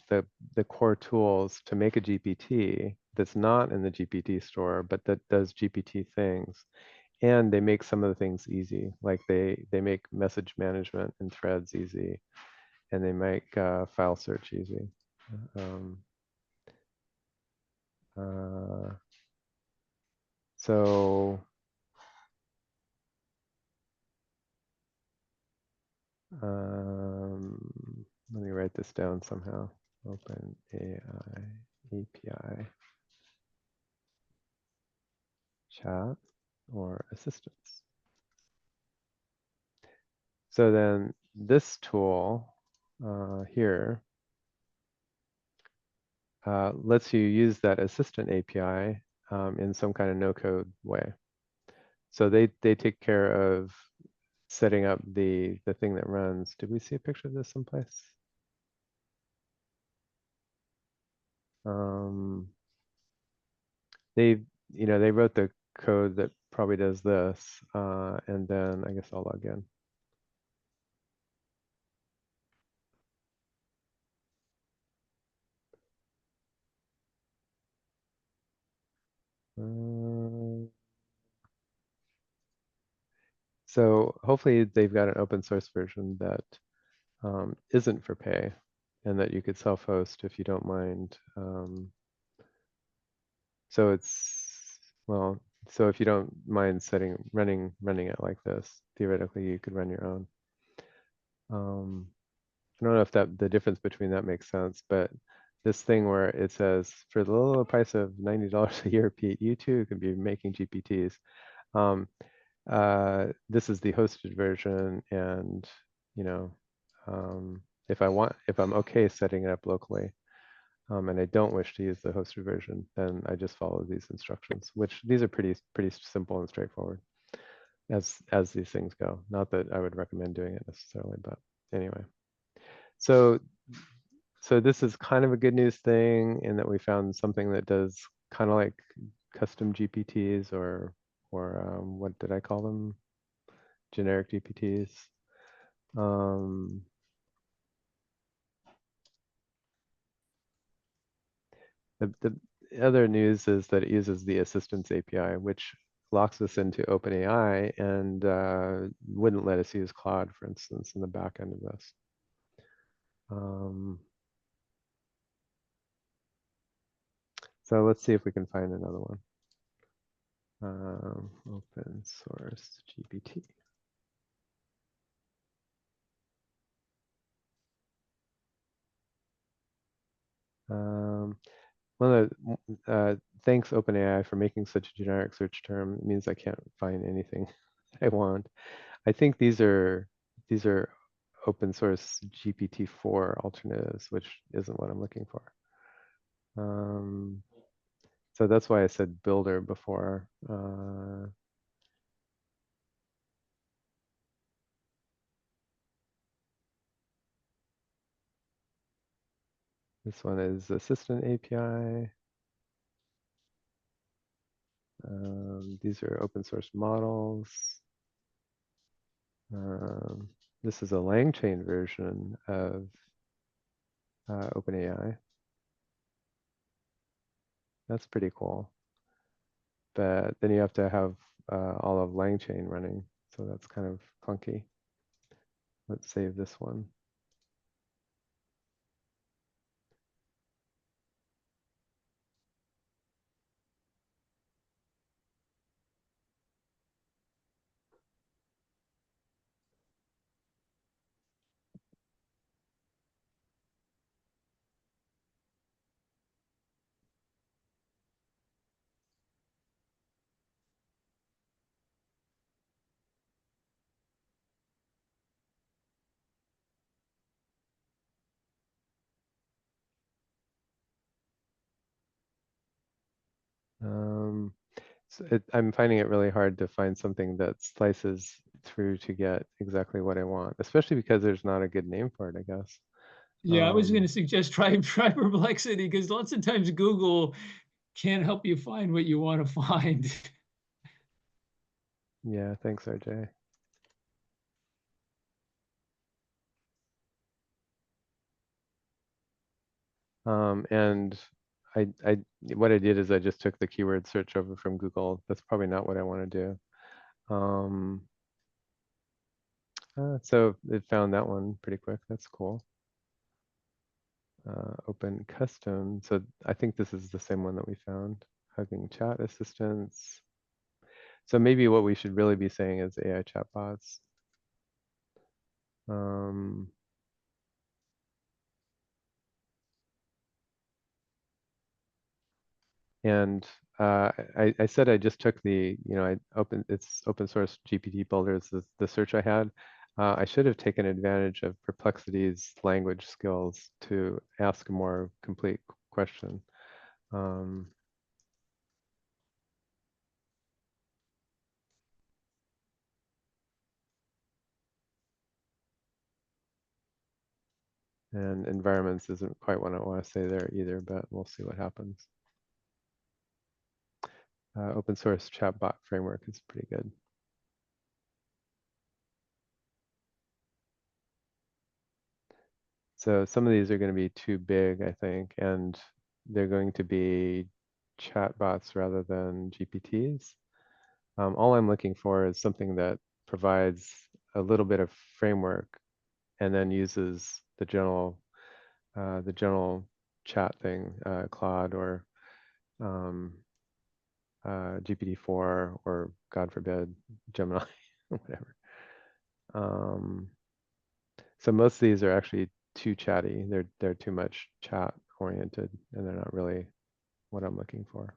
core tools to make a GPT that's not in the GPT store, but that does GPT things. And they make some of the things easy, like they make message management and threads easy, and they make file search easy. So let me write this down somehow. OpenAI API chat or assistants. So then this tool here lets you use that assistant API in some kind of no-code way. So they take care of setting up the thing that runs. Did we see a picture of this someplace? They wrote the code that probably does this, and then I guess I'll log in. So hopefully they've got an open source version that isn't for pay, and that you could self-host if you don't mind. So if you don't mind running it like this, theoretically you could run your own. I don't know if the difference between that makes sense, but this thing where it says for the low price of $90 a year, Pete, you too can be making GPTs. This is the hosted version, and if I'm okay setting it up locally, and I don't wish to use the hosted version, then I just follow these instructions, which these are pretty simple and straightforward as these things go. Not that I would recommend doing it necessarily, but anyway. So this is kind of a good news thing in that we found something that does kind of like custom GPTs or what did I call them? Generic GPTs. The other news is that it uses the Assistants API, which locks us into OpenAI and wouldn't let us use Claude, for instance, in the back end of this. So let's see if we can find another one. Open source GPT. Thanks OpenAI for making such a generic search term. It means I can't find anything I want. I think these are open source GPT-4 alternatives, which isn't what I'm looking for. So that's why I said builder before. This one is Assistant API. These are open source models. This is a LangChain version of OpenAI. That's pretty cool. But then you have to have all of LangChain running. So that's kind of clunky. Let's save this one. I'm finding it really hard to find something that slices through to get exactly what I want, especially because there's not a good name for it, I guess. Yeah, I was going to suggest try Perplexity, because lots of times Google can't help you find what you want to find. Yeah, thanks, RJ. And what I did is I just took the keyword search over from Google. That's probably not what I want to do. So it found that one pretty quick. That's cool. Open custom. So I think this is the same one that we found. Hugging chat assistants. So maybe what we should really be saying is AI chatbots. And I said I just took the, it's open source GPT builder is the search I had. I should have taken advantage of Perplexity's language skills to ask a more complete question. And environments isn't quite what I want to say there either, but we'll see what happens. Open source chatbot framework is pretty good. So some of these are going to be too big, I think, and they're going to be chatbots rather than GPTs. All I'm looking for is something that provides a little bit of framework and then uses the general chat thing, Claude or GPT-4 or God forbid Gemini, whatever. So most of these are actually too chatty. They're too much chat oriented, and they're not really what I'm looking for.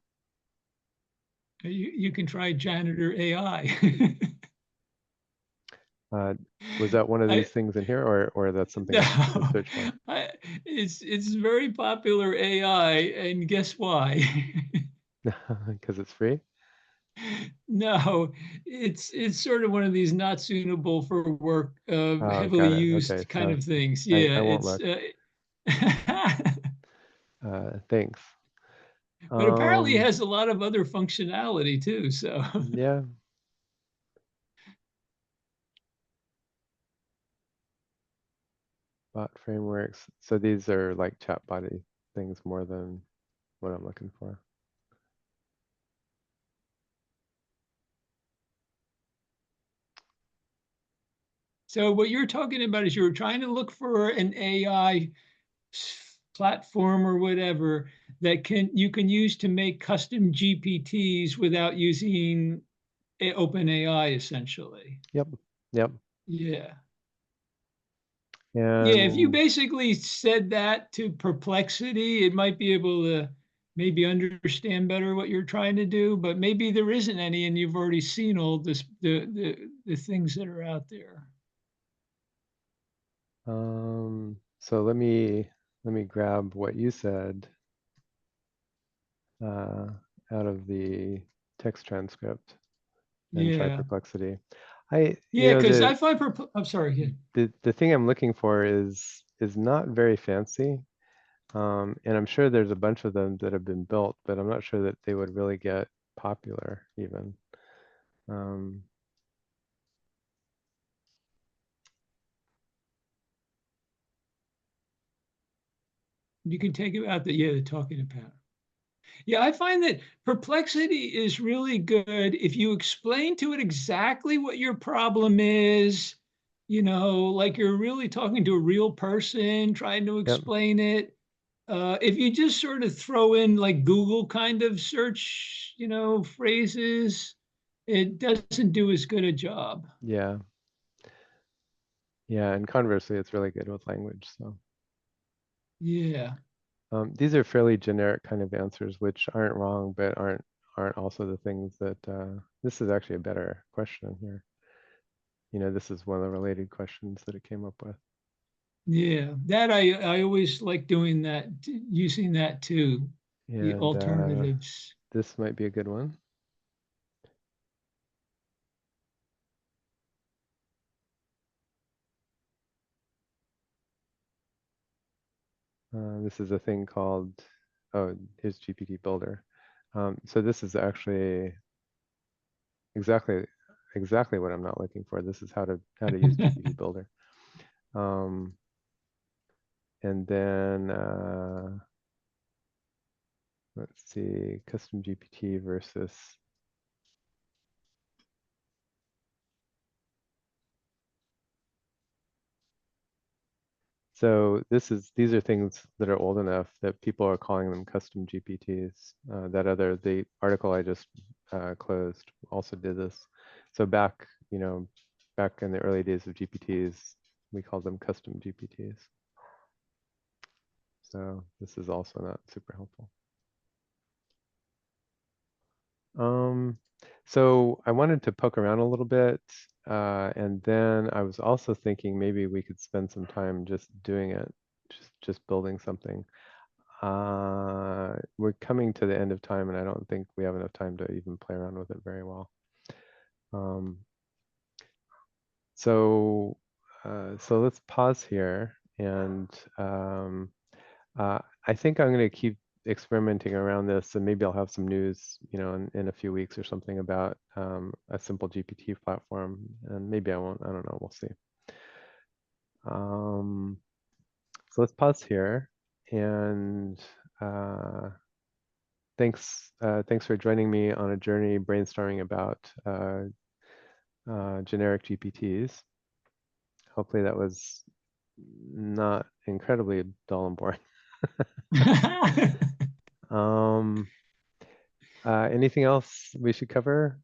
You can try Janitor AI. Was that one of these things in here, or that's something I should search for? It's very popular AI, and guess why? Because it's free? No, it's sort of one of these not suitable for work, heavily Got it. used Okay, kind so of things. Yeah, I won't it's. thanks. But apparently it has a lot of other functionality too. So yeah. Bot frameworks. So these are like chat body things more than what I'm looking for. So what you're talking about is you're trying to look for an AI platform or whatever that you can use to make custom GPTs without using OpenAI, essentially. Yep. Yep. Yeah. And Yeah, if you basically said that to Perplexity, it might be able to maybe understand better what you're trying to do, but maybe there isn't any and you've already seen all this the things that are out there. So let me grab what you said out of the text transcript and try Yeah. Perplexity. Yeah, because I find I'm sorry. Yeah. The thing I'm looking for is not very fancy. And I'm sure there's a bunch of them that have been built, but I'm not sure that they would really get popular even. You can take it out the talking about. Yeah, I find that Perplexity is really good if you explain to it exactly what your problem is, like you're really talking to a real person trying to Yep. explain it. If you just sort of throw in like Google kind of search, phrases, it doesn't do as good a job. Yeah. Yeah, and conversely, it's really good with language. So Yeah. these are fairly generic kind of answers, which aren't wrong, but aren't also the things that this is actually a better question here. This is one of the related questions that it came up with. Yeah, that I always like doing that, using that too, the And alternatives. this might be a good one. This is a thing called, oh, here's GPT Builder. So this is actually exactly what I'm not looking for. This is how to use GPT Builder. And then let's see, custom GPT versus. So these are things that are old enough that people are calling them custom GPTs. The article I just closed also did this. So back in the early days of GPTs, we called them custom GPTs. So this is also not super helpful. So I wanted to poke around a little bit, and then I was also thinking maybe we could spend some time just doing it, just building something. We're coming to the end of time, and I don't think we have enough time to even play around with it very well. So let's pause here, and I think I'm going to keep experimenting around this, and maybe I'll have some news, in a few weeks or something about a simple GPT platform, and maybe I won't. I don't know. We'll see. So let's pause here, and thanks for joining me on a journey brainstorming about generic GPTs. Hopefully that was not incredibly dull and boring. Anything else we should cover?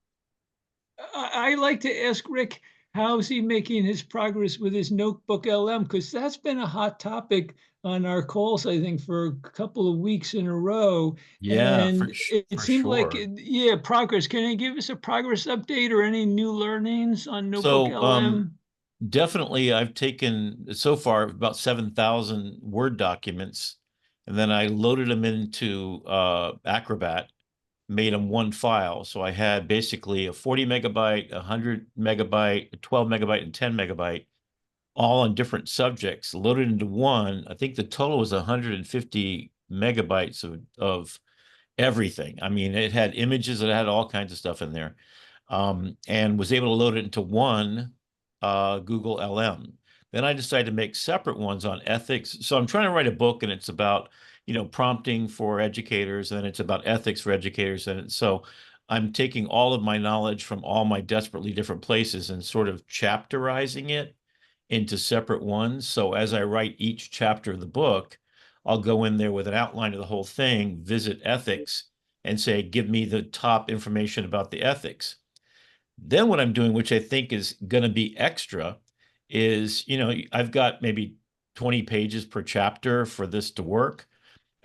I like to ask Rick, how's he making his progress with his Notebook LM? Because that's been a hot topic on our calls, I think, for a couple of weeks in a row. Yeah, and it for seemed like, sure. progress. Can you give us a progress update or any new learnings on Notebook So LM? definitely I've taken so far about 7,000 Word documents, and then I loaded them into Acrobat, made them one file. So I had basically a 40 megabyte, 100 megabyte, a 12 megabyte, and 10 megabyte, all on different subjects, loaded into one. I think the total was 150 megabytes of everything. I mean, it had images, it had all kinds of stuff in there, and was able to load it into one Google LM. Then I decided to make separate ones on ethics. So I'm trying to write a book, and it's about, prompting for educators, and it's about ethics for educators. And so I'm taking all of my knowledge from all my desperately different places and sort of chapterizing it into separate ones. So as I write each chapter of the book, I'll go in there with an outline of the whole thing, visit ethics, and say, give me the top information about the ethics. Then what I'm doing, which I think is going to be extra, is, I've got maybe 20 pages per chapter for this to work.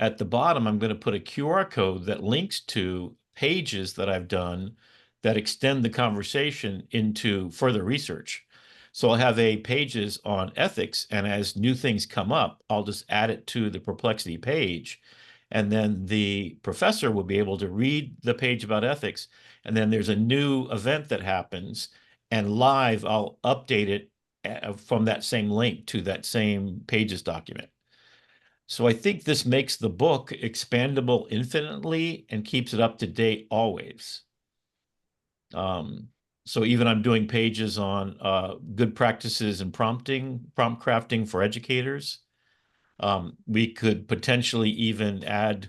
At the bottom, I'm going to put a QR code that links to pages that I've done that extend the conversation into further research. So I'll have pages on ethics, and as new things come up, I'll just add it to the Perplexity page. And then the professor will be able to read the page about ethics. And then there's a new event that happens, and live, I'll update it from that same link to that same pages document. So I think this makes the book expandable infinitely and keeps it up to date always. So even I'm doing pages on good practices in prompt crafting for educators. We could potentially even add,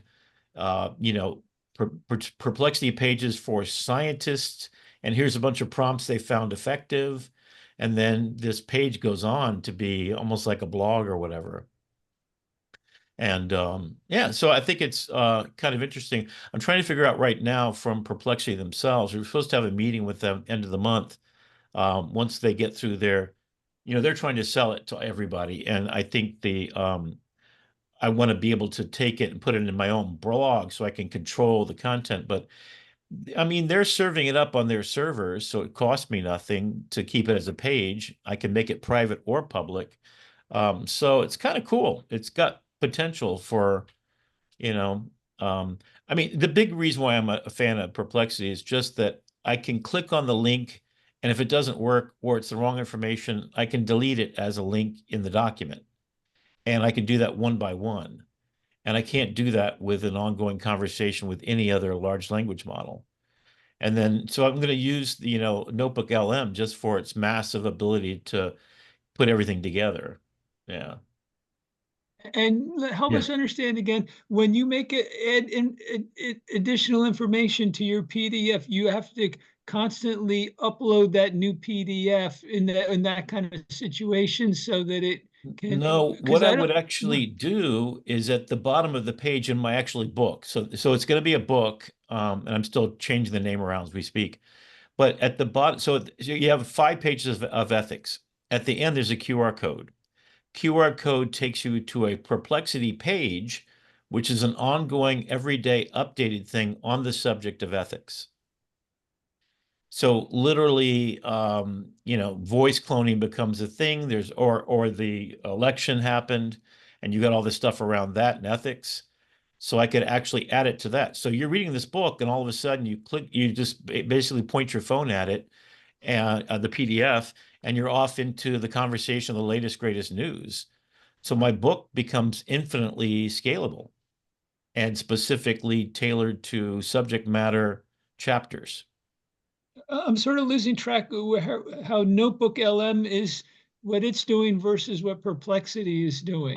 Perplexity pages for scientists, and here's a bunch of prompts they found effective. And then this page goes on to be almost like a blog or whatever. And yeah, so I think it's kind of interesting. I'm trying to figure out right now from Perplexity themselves. We're supposed to have a meeting with them end of the month. Once they get through their, they're trying to sell it to everybody. And I think I want to be able to take it and put it in my own blog so I can control the content. But I mean, they're serving it up on their servers, so it costs me nothing to keep it as a page. I can make it private or public. So it's kind of cool. It's got potential for, I mean, the big reason why I'm a fan of Perplexity is just that I can click on the link, and if it doesn't work or it's the wrong information, I can delete it as a link in the document. And I can do that one by one. And I can't do that with an ongoing conversation with any other large language model. And then, so I'm going to use the, Notebook LM just for its massive ability to put everything together. Yeah. And help Yeah. us understand again, when you make additional information to your PDF, you have to constantly upload that new PDF in that kind of situation so that it can. No, 'cause what I don't- would actually do is at the bottom of the page in my actually book. So it's going to be a book, and I'm still changing the name around as we speak. But at the bottom, so you have 5 pages of ethics. At the end, there's a QR code. QR code takes you to a Perplexity page, which is an ongoing, everyday, updated thing on the subject of ethics. So literally, voice cloning becomes a thing. Or the election happened, and you got all this stuff around that and ethics. So I could actually add it to that. So you're reading this book, and all of a sudden you just basically point your phone at it, and the PDF, and you're off into the conversation of the latest, greatest news. So my book becomes infinitely scalable and specifically tailored to subject matter chapters. I'm sort of losing track of how Notebook LM is, what it's doing versus what Perplexity is doing.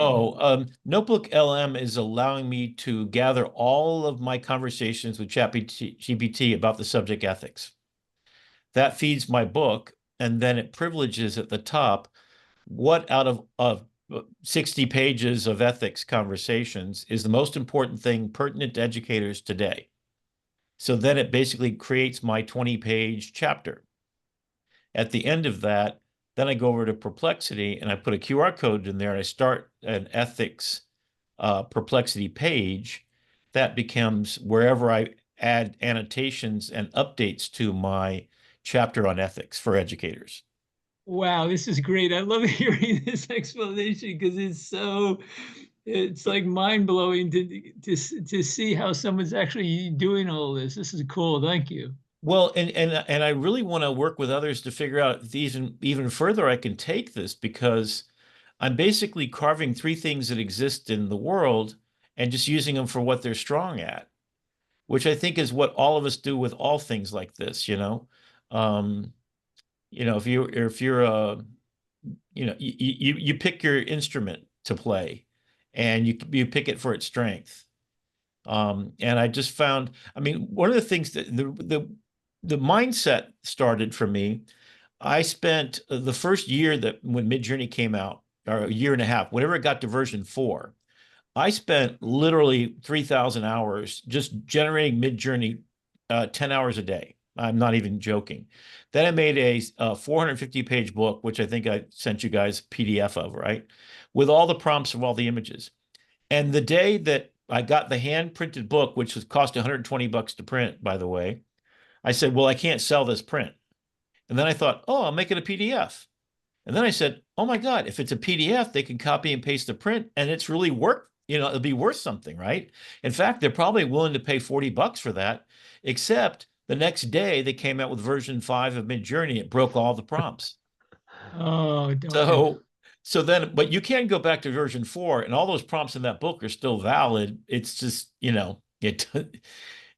Notebook LM is allowing me to gather all of my conversations with ChatGPT about the subject ethics. That feeds my book, and then it privileges at the top what out of 60 pages of ethics conversations is the most important thing pertinent to educators today. So then it basically creates my 20-page chapter. At the end of that, then I go over to Perplexity and I put a QR code in there, and I start an ethics Perplexity page that becomes wherever I add annotations and updates to my chapter on ethics for educators. Wow, this is great. I love hearing this explanation because it's like mind-blowing to see how someone's actually doing all this. This is cool. Thank you. Well, and I really want to work with others to figure out if even further I can take this, because I'm basically carving 3 things that exist in the world and just using them for what they're strong at, which I think is what all of us do with all things like this, if you're you pick your instrument to play, and you pick it for its strength. And I just found, I mean, one of the things that the mindset started for me, I spent the first year that when Midjourney came out, or a year and a half, whenever it got to version 4, I spent literally 3,000 hours just generating Midjourney 10 hours a day. I'm not even joking. Then I made a 450-page book, which I think I sent you guys a PDF of, right? With all the prompts of all the images. And the day that I got the hand-printed book, which was cost $120 to print, by the way, I said, well, I can't sell this print. And then I thought, oh, I'll make it a PDF. And then I said, oh my God, if it's a PDF, they can copy and paste the print and it's really worth, it'll be worth something, right? In fact, they're probably willing to pay $40 for that, except the next day they came out with version 5 of Midjourney. It broke all the prompts. Oh, okay. So then, but you can go back to version 4 and all those prompts in that book are still valid. It's just,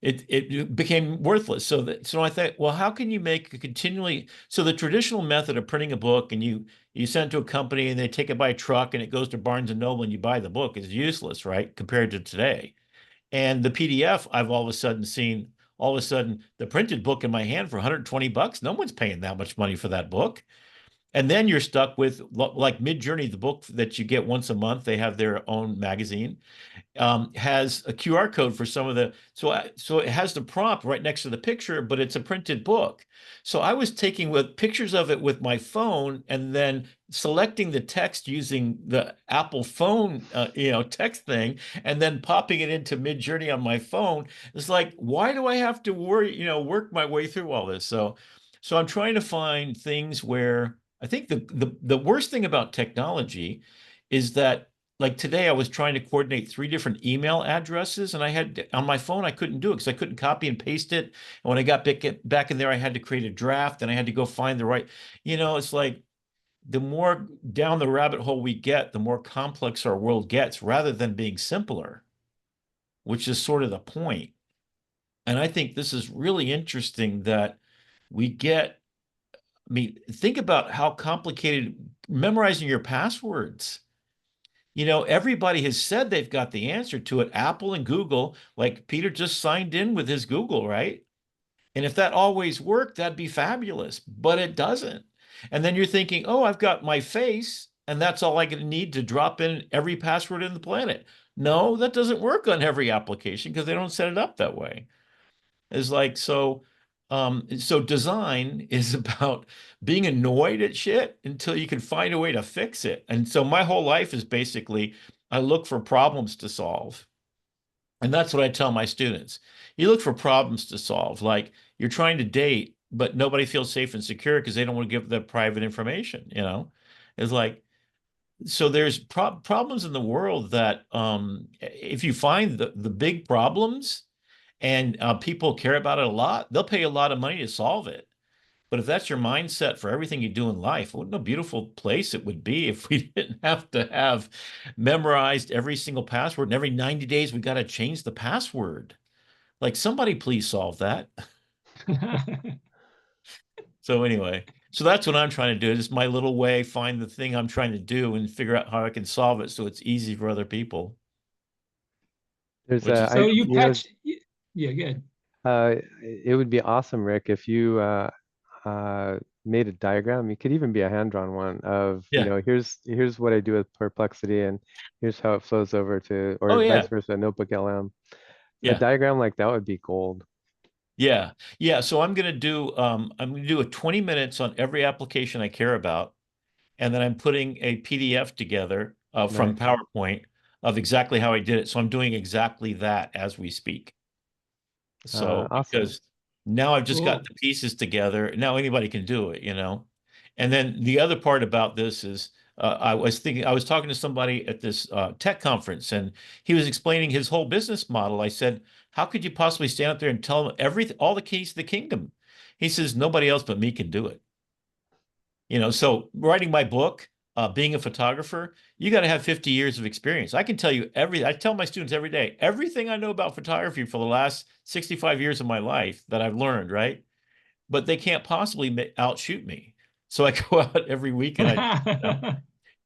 it became worthless. So I thought, well, how can you make a continually, so the traditional method of printing a book and you send it to a company and they take it by truck and it goes to Barnes and Noble and you buy the book is useless, right? Compared to today. And the PDF, I've all of a sudden seen the printed book in my hand for $120. No one's paying that much money for that book. And then you're stuck with like Midjourney, the book that you get once a month. They have their own magazine, has a QR code for some of the, so it has the prompt right next to the picture, but it's a printed book. So I was taking with pictures of it with my phone and then selecting the text using the Apple phone, text thing, and then popping it into Midjourney on my phone. It's like, why do I have to work my way through all this? So I'm trying to find things where I think the worst thing about technology is that, like today, I was trying to coordinate 3 different email addresses, and I had on my phone, I couldn't do it because I couldn't copy and paste it. And when I got back in there, I had to create a draft and I had to go find the right, it's like the more down the rabbit hole we get, the more complex our world gets rather than being simpler, which is sort of the point. And I think this is really interesting that we get, think about how complicated memorizing your passwords. Everybody has said they've got the answer to it. Apple and Google, like Peter just signed in with his Google, right? And if that always worked, that'd be fabulous, but it doesn't. And then you're thinking, oh, I've got my face, and that's all I need to drop in every password in the planet. No, that doesn't work on every application because they don't set it up that way. It's like, so design is about being annoyed at shit until you can find a way to fix it. And so my whole life is basically, I look for problems to solve. And that's what I tell my students. You look for problems to solve. Like you're trying to date, but nobody feels safe and secure because they don't want to give the private information, It's like, so there's problems in the world that if you find the big problems, and people care about it a lot, they'll pay a lot of money to solve it. But if that's your mindset for everything you do in life, what a beautiful place it would be if we didn't have to have memorized every single password. And every 90 days, we got to change the password. Like somebody please solve that. So anyway, so that's what I'm trying to do. It's my little way, find the thing I'm trying to do and figure out how I can solve it so it's easy for other people. There's so you patch, yeah, good. It would be awesome, Rick, if you made a diagram. You could even be a hand-drawn one of, here's what I do with Perplexity, and here's how it flows over to, or vice versa, Notebook LM. A diagram like that would be gold. Yeah. So I'm going to do a 20 minutes on every application I care about, and then I'm putting a PDF together from PowerPoint of exactly how I did it. So I'm doing exactly that as we speak. So awesome. Because now I've just got the pieces together. Now anybody can do it, And then the other part about this is I was talking to somebody at this tech conference, and he was explaining his whole business model. I said, how could you possibly stand up there and tell them all the keys to the kingdom? He says, nobody else but me can do it. So writing my book, being a photographer, you got to have 50 years of experience. I can tell you I tell my students every day, everything I know about photography for the last 65 years of my life that I've learned, right? But they can't possibly outshoot me. So I go out every week and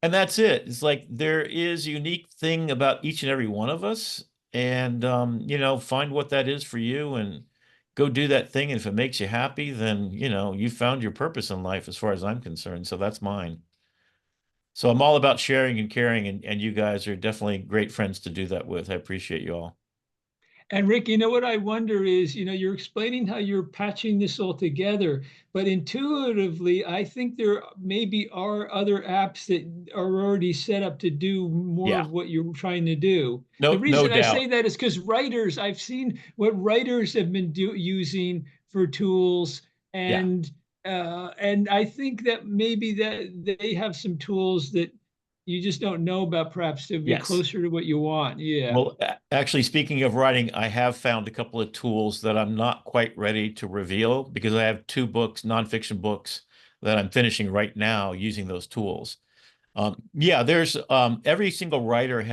and that's it. It's like there is a unique thing about each and every one of us, and find what that is for you and go do that thing. And if it makes you happy, then you found your purpose in life as far as I'm concerned. So that's mine. So I'm all about sharing and caring, and you guys are definitely great friends to do that with. I appreciate you all. And Rick, what I wonder is, you're explaining how you're patching this all together, but intuitively, I think there maybe are other apps that are already set up to do more of what you're trying to do. The reason I say that is because writers, I've seen what writers have been using for tools, and And I think that maybe that they have some tools that you just don't know about, perhaps to be Yes. closer to what you want. Yeah. Well, actually, speaking of writing, I have found a couple of tools that I'm not quite ready to reveal because I have 2 books, nonfiction books, that I'm finishing right now using those tools. Yeah, there's every single writer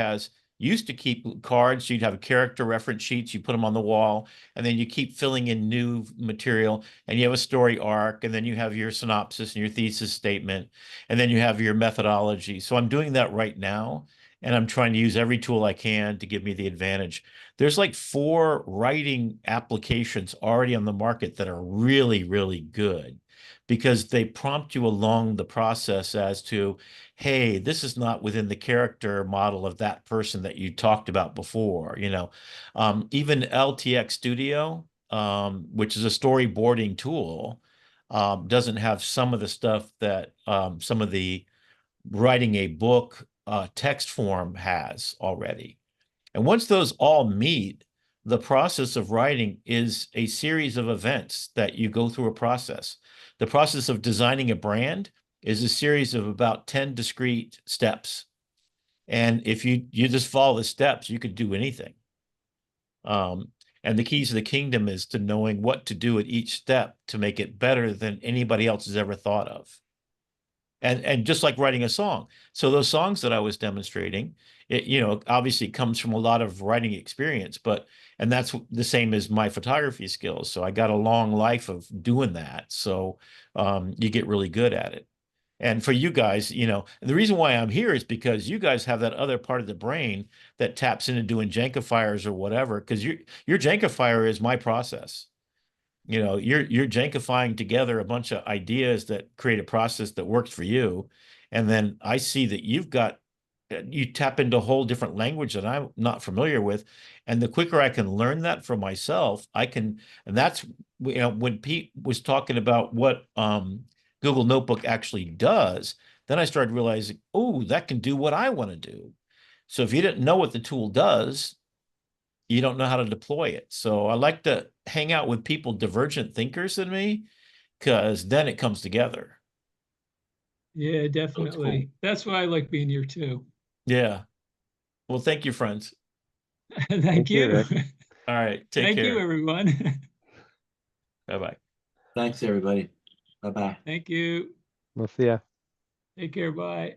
used to keep cards. You'd have character reference sheets, you put them on the wall, and then you keep filling in new material, and you have a story arc, and then you have your synopsis and your thesis statement, and then you have your methodology. So I'm doing that right now, and I'm trying to use every tool I can to give me the advantage. There's like 4 writing applications already on the market that are really, really good because they prompt you along the process as to, hey, this is not within the character model of that person that you talked about before, you know. Even LTX Studio, which is a storyboarding tool, doesn't have some of the stuff that some of the writing a book text form has already. And once those all meet, the process of writing is a series of events that you go through a process. The process of designing a brand is a series of about 10 discrete steps. And if you just follow the steps, you could do anything. And the keys to the kingdom is to knowing what to do at each step to make it better than anybody else has ever thought of. And just like writing a song. So those songs that I was demonstrating, it obviously comes from a lot of writing experience, and that's the same as my photography skills. So I got a long life of doing that. So you get really good at it. And for you guys, the reason why I'm here is because you guys have that other part of the brain that taps into doing Jenkifiers or whatever, because your Jenkifier is my process. You're Jenkifying together a bunch of ideas that create a process that works for you. And then I see that you tap into a whole different language that I'm not familiar with. And the quicker I can learn that for myself, and that's, when Pete was talking about what Google Notebook actually does, then I started realizing, oh, that can do what I want to do. So if you didn't know what the tool does, you don't know how to deploy it. So I like to hang out with people divergent thinkers than me, because then it comes together. Yeah, definitely. That's why I like being here too. Yeah. Well, thank you, friends. Thank you, you. Rick. All right. Take Thank care. you, everyone. Bye-bye. Thanks, everybody. Bye-bye. Thank you. We'll see ya. Take care. Bye.